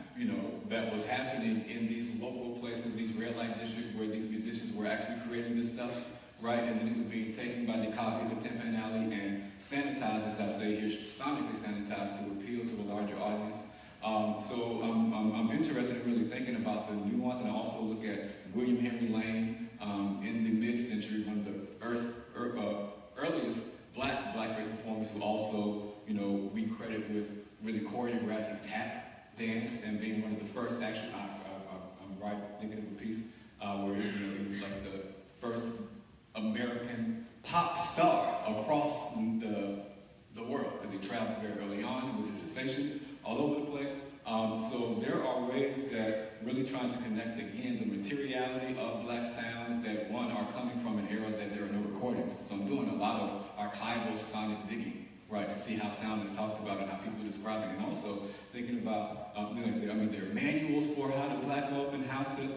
that was happening in these local places, these red light districts where these musicians were actually creating this stuff, right? And then it was being taken by the copies of Tempo and Alley and sanitized, as I say here, sonically sanitized to appeal to a larger audience. So I'm interested in really thinking about the nuance, and I also look at William Henry Lane in the mid-century, one of the earliest blackface performers who also, we credit with really choreographic tap dance and being one of the first actually, I'm right thinking of a piece where he's like the first American pop star across the world, because he traveled very early on. It was a sensation all over the place. So there are ways that really trying to connect, again, the materiality of black sounds that, one, are coming from an era that there are no recordings. So I'm doing a lot of archival sonic digging, right, to see how sound is talked about and how people are describing it. And also thinking about, there are manuals for how to black up and how to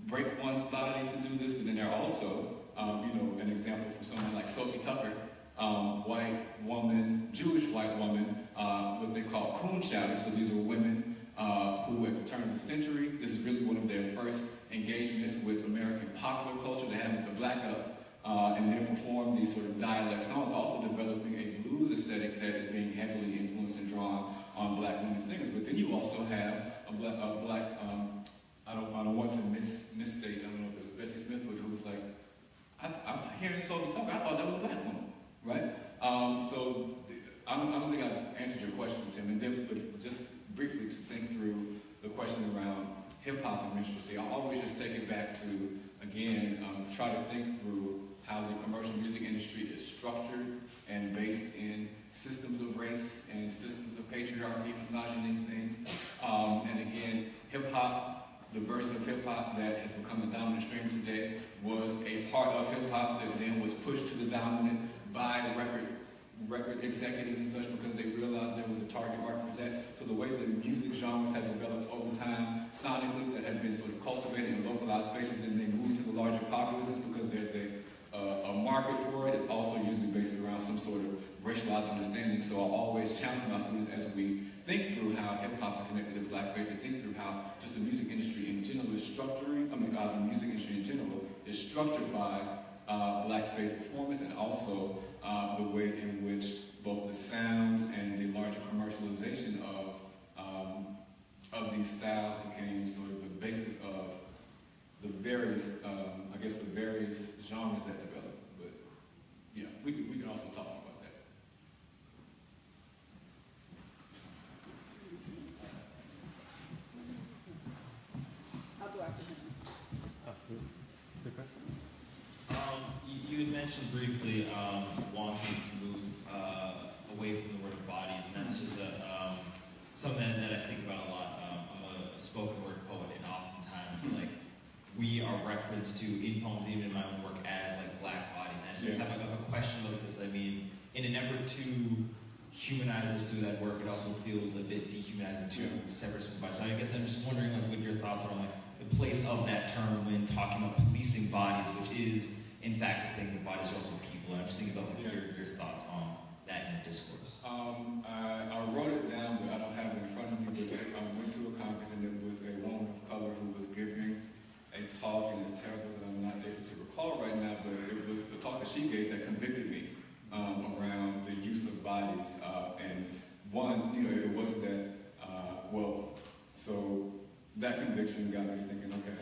break one's body to do this, but then there are also, an example from someone like Sophie Tucker, white woman, Jewish white woman, what they call coon shouters. So these are women who, at the turn of the century, this is really one of their first engagements with American popular culture. They're having to black up and then perform these sort of dialect songs, also developing a blues aesthetic that is being heavily influenced and drawn on black women singers. But then you also have a black I don't want to misstate, I don't know if it was Bessie Smith, but who was like, I'm hearing Sophie Tucker, I thought that was a black woman, right? So I don't think I've answered your question, Tim, and then, but just briefly to think through the question around hip-hop and minstrelsy, I always just take it back to, again, try to think through how the commercial music industry is structured and based in systems of race and systems of patriarchy, misogyny, these things. And again, hip-hop, the version of hip-hop that has become the dominant stream today, was a part of hip-hop that then was pushed to the dominant by record executives and such, because they realized there was a target market for that. So the way that music genres have developed over time, sonically, that have been sort of cultivated in localized spaces, then they move to the larger populaces because there's a market for it. It's also usually based around some sort of racialized understanding. So I'll always challenge my students as we think through how hip-hop is connected to blackface, and think through how just the music industry in general is structuring, the music industry in general is structured by blackface performance, and also the way in which both the sounds and the larger commercialization of these styles became sort of the basis of the various, the various genres that developed. But yeah, we can also talk about that. I'll go after him. You had mentioned briefly wanting to move away from the word of bodies, and that's just something that I think about a lot. I'm a spoken word poet, and oftentimes we are referenced to in poems, even in my own work, as black bodies. And I just have a question about this. I mean, in an effort to humanize us through that work, it also feels a bit dehumanizing to separate from bodies. So I guess I'm just wondering what your thoughts are on the place of that term when talking about policing bodies, which is in fact the thing that bodies are also people. And I'm just thinking about your thoughts on that in the discourse. I wrote it down, but I don't have it in front of me. But I went to a conference, and there was a woman of color who was giving a talk, and it's terrible that I'm not able to recall right now, but it was the talk that she gave that convicted me around the use of bodies. And one, it wasn't that, so that conviction got me thinking, okay,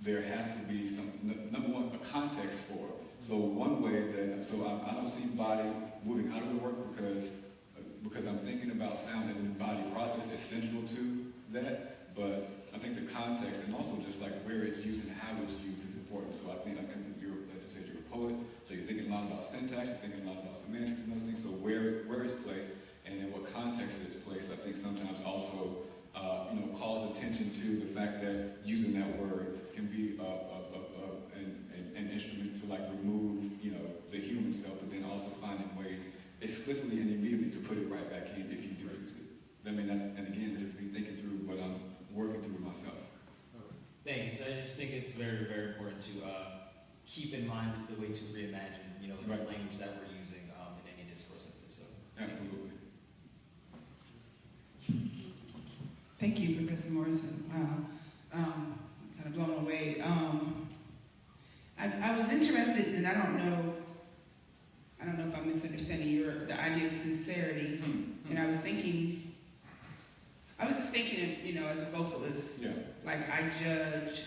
there has to be some, number one, a context for it. So one way that, I don't see body moving out of the work because I'm thinking about sound as an embodied process is central to that, but I think the context and also just where it's used and how it's used is important. So I think you're, as you said, you're a poet, so you're thinking a lot about syntax, you're thinking a lot about semantics and those things, so where it's placed and in what context it's placed, I think sometimes also calls attention to the fact that using that word can be an instrument to remove the human self, but then also finding ways explicitly and immediately to put it right back in if you do use it. I mean, and again, this is me thinking through what I'm working through myself. Thank you. So I just think it's very, very important to keep in mind the way to reimagine, the language that we're using in any discourse like this. So. Absolutely. Thank you, Professor Morrison. Wow. Kind of blown away. I was interested, and I don't know if I'm misunderstanding the idea of sincerity. And I was thinking, I was just thinking, you know, as a vocalist, Yeah. like I judge,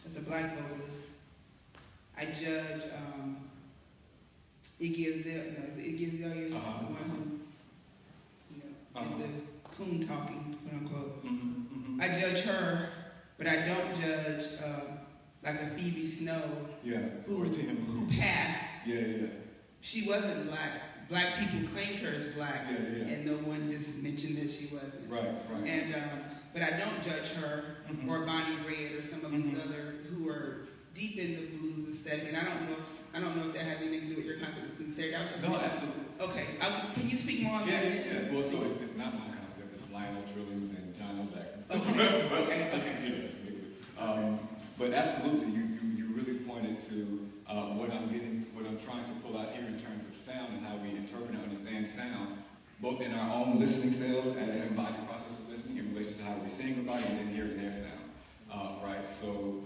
as a black vocalist, I judge Iggy Azalea, no, is it Iggy Azalea, the one who, you know, did the coon talking, quote unquote. Mm-hmm. I judge her, but I don't judge like a Phoebe Snow who passed. Yeah. She wasn't black. Black people claimed her as black, and no one just mentioned that she wasn't. Right. And but I don't judge her or Bonnie Raitt or some of these other who are deep in the blues aesthetic. And I don't know if that has anything to do with your concept of sincerity. No, absolutely. Okay, can you speak more on that? Yeah. Well, so it's not my concept. It's Lionel Trilliums and John O. Jackson. But absolutely, you really pointed to what I'm trying to pull out here in terms of sound and how we interpret and understand sound, both in our own listening skills as an embodied process of listening in relation to how we sing about it and then hearing their sound, right? So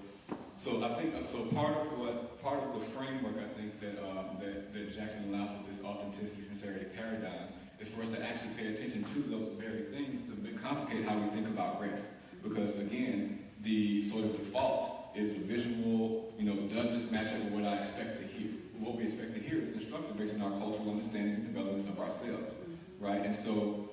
I think part of the framework I think that Jackson allows with this authenticity, sincerity paradigm is for us to actually pay attention to those very things to complicate how we think about race, because again, the sort of default is a visual, you know, does this match up with what I expect to hear? What we expect to hear is constructed based on our cultural understandings and developments of ourselves, right? And so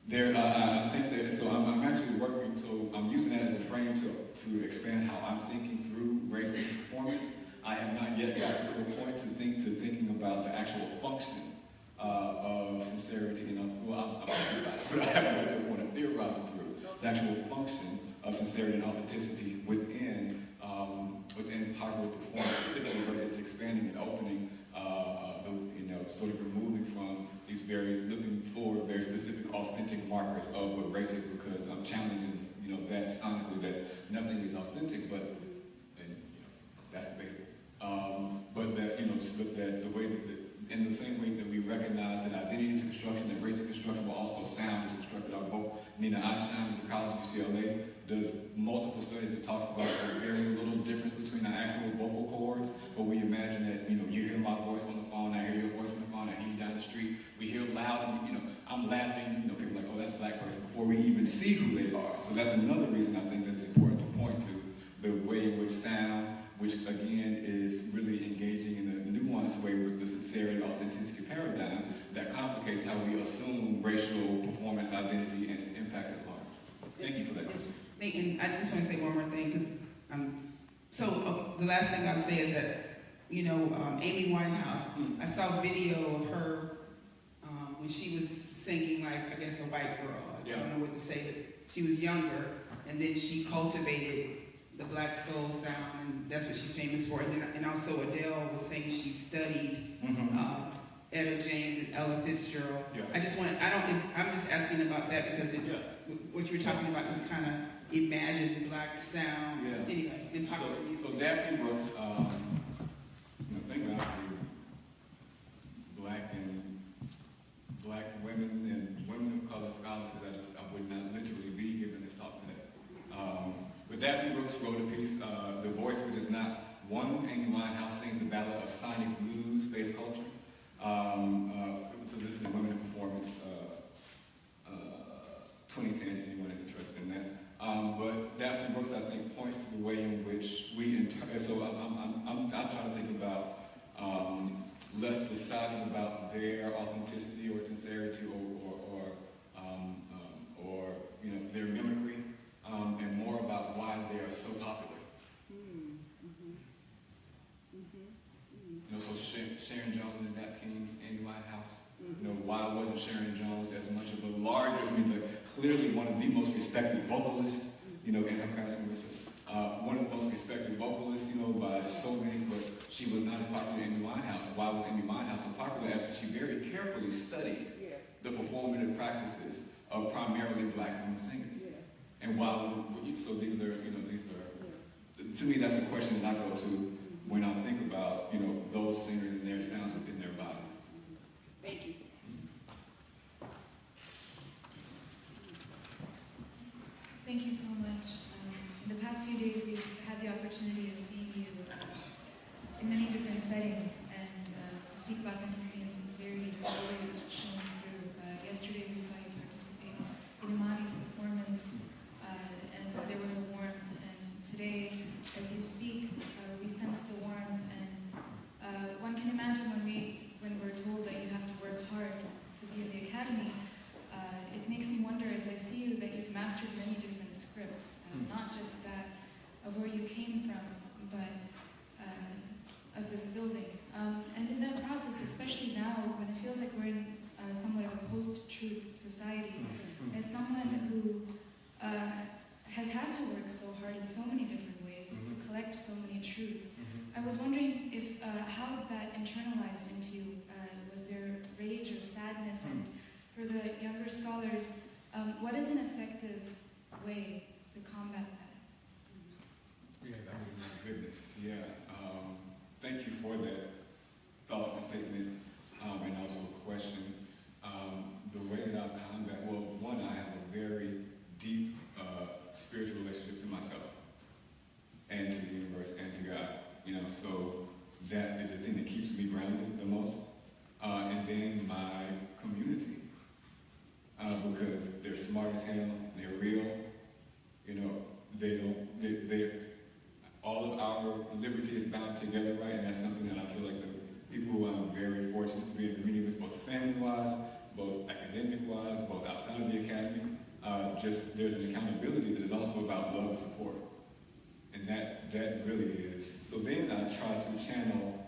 I think that, so I'm actually working, so I'm using that as a frame to expand how I'm thinking through race and performance. I have not yet gotten to the point to thinking about the actual function of sincerity and, well, I'm thinking about it, but I haven't got to the point of theorizing through the actual function of sincerity and authenticity within popular performance specifically, but it's expanding and opening, sort of removing from these looking for very specific authentic markers of what race is, because I'm challenging, you know, that sonically that nothing is authentic, but that's debatable. But that the way that in the same way that we recognize that identity is construction, that race is construction, but also sound is constructed. Our vocal, Nina Eichheim, who's a college at UCLA, does multiple studies that talks about the very little difference between our actual vocal cords, but we imagine that, you know, you hear my voice on the phone, I hear your voice on the phone, I hear you down the street, we hear loud, you know, I'm laughing, you know, people are like, oh, that's a black person, before we even see who they are. So that's another reason I think that it's important to point to the way in which sound, which again is really engaging in a nuanced way with the sincerity authenticity paradigm that complicates how we assume racial performance identity and its impact upon it. Thank you for that question. And I just want to say one more thing, because the last thing I'll say is that, you know, Amy Winehouse, I saw a video of her when she was singing, like, I guess a white girl. I don't know what to say, but she was younger, and then she cultivated the black soul sound, and that's what she's famous for. And also Adele was saying she studied Etta James and Ella Fitzgerald. I'm just asking about that because what you were talking about is kind of imagined black sound. Anyway, in popular music. So Daphne Brooks, think about black women and women of color scholars that I would not literally be giving this talk today. But Daphne Brooks wrote a piece, The Voice Which Is Not One. Amy Winehouse sings the ballad of Sonic Blues, Faith Culture. So this is Women in Performance 2010, anyone is interested in that. But Daphne Brooks, I think, points to the way in which we so I'm trying to think about less deciding about their authenticity or sincerity or you know, their mimicry, and more about why they are so popular. You know, so Sharon Jones and Nat King's Amy Winehouse. You know, why wasn't Sharon Jones as much of a larger? I mean, clearly one of the most respected vocalists. You know, in her passing, one of the most respected vocalists. You know, by so many, but she was not as popular as Amy Winehouse. Why was Amy Winehouse so popular? After she very carefully studied the performative practices of primarily black women singers. And why was it? So these are, to me, that's a question that I go to when I think about, you know, those singers and their sounds within their bodies. Thank you. Thank you so much. In the past few days, we've had the opportunity of seeing you in many different settings, and to speak about authenticity and sincerity has always shown through. Yesterday, we saw you participate in Imani's performance where you came from, but of this building. And in that process, especially now, when it feels like we're in somewhat of a post-truth society, as someone who has had to work so hard in so many different ways to collect so many truths, I was wondering if how that internalized into you. Was there rage or sadness? And for the younger scholars, what is an effective way to combat that? Yeah, I mean, my goodness. Yeah. Thank you for that thought and statement, and also a question. The way that I combat, well, one, I have a very deep spiritual relationship to myself and to the universe and to God. You know, so that is the thing that keeps me grounded the most. And then my community, because they're smart as hell, they're real. You know, they're all of our liberty is bound together, right? And that's something that I feel like the people who I'm very fortunate to be in community with, both family-wise, both academic-wise, both outside of the academy, just there's an accountability that is also about love and support. And that really is. So then I try to channel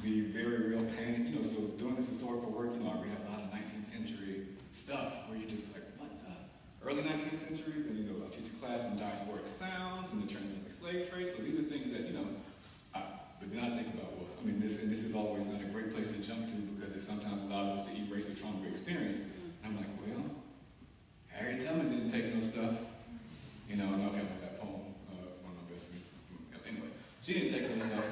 the very real pain, you know, so doing this historical work, you know, I read a lot of 19th century stuff where you're just like, what the? Early 19th century, then, you know, I teach a class on diasporic sounds and the transatlantic slave trade. So these are things that, you know, but then I think about, well, I mean, this is always not a great place to jump to because it sometimes allows us to erase the trauma we experience. And I'm like, well, Harriet Tubman didn't take no stuff. You know, I don't know if you know that poem, one of my best friends. Anyway, she didn't take no stuff.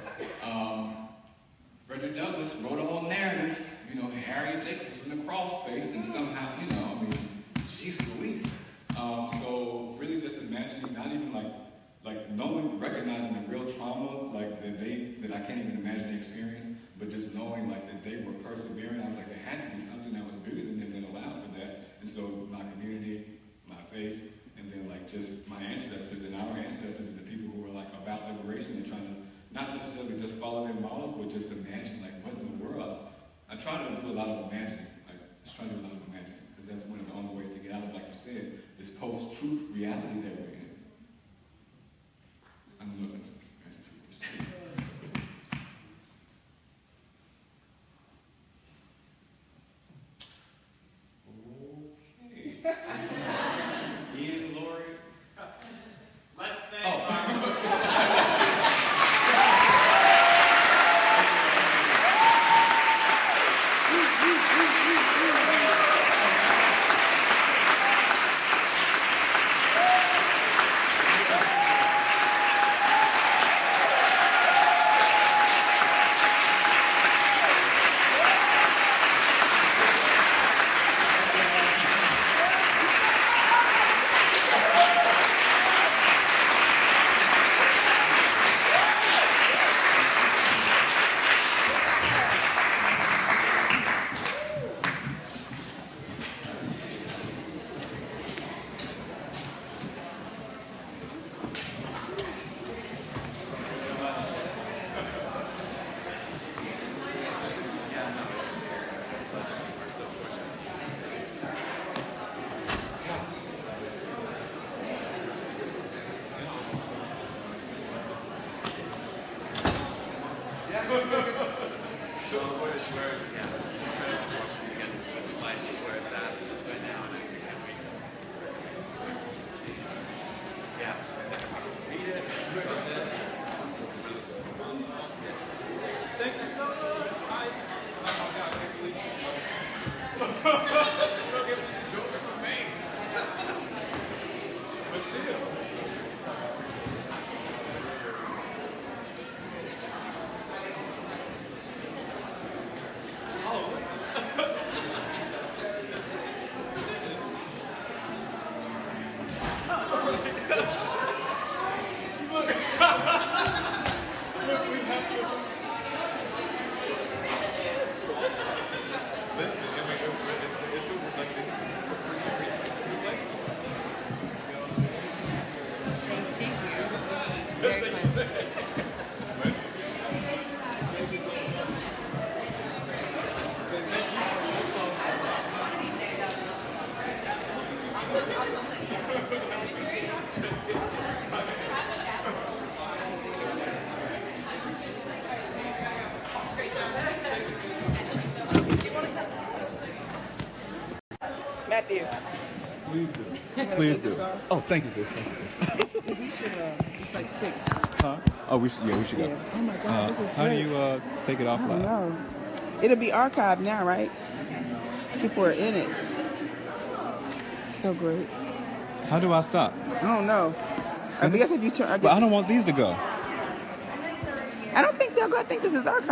Frederick Douglass wrote a whole narrative, you know, Harriet Jacobs in the crawl space, and somehow, you know, I mean, she's Louise. So really just imagining, not even like knowing, recognizing the real trauma, like that I can't even imagine the experience, but just knowing like that they were persevering. I was like, there had to be something that was bigger than them that allowed for that. And so my community, my faith, and then like just my ancestors and our ancestors and the people who were like about liberation and trying to not necessarily just follow their models, but just imagine like what in the world. I try to do a lot of imagining, because that's one of the only ways to get out of, like you said, this post-truth reality that we're in. I don't know if that's an answer to your question. Okay. Ian, Lori. Let's thank Thank you. Matthew. Please do. You wanna Please take this do. off? Oh, thank you, sis. Thank you, sis. We should, it's like 6. Huh? Oh, we should go. Yeah. Oh my God, this is How do great. you take it off I don't live? know. It'll be archived now, right? People are in it. So great. How do I stop? I don't know. I guess if you turn, But I don't want these to go. I don't think they'll go. I think this is archived.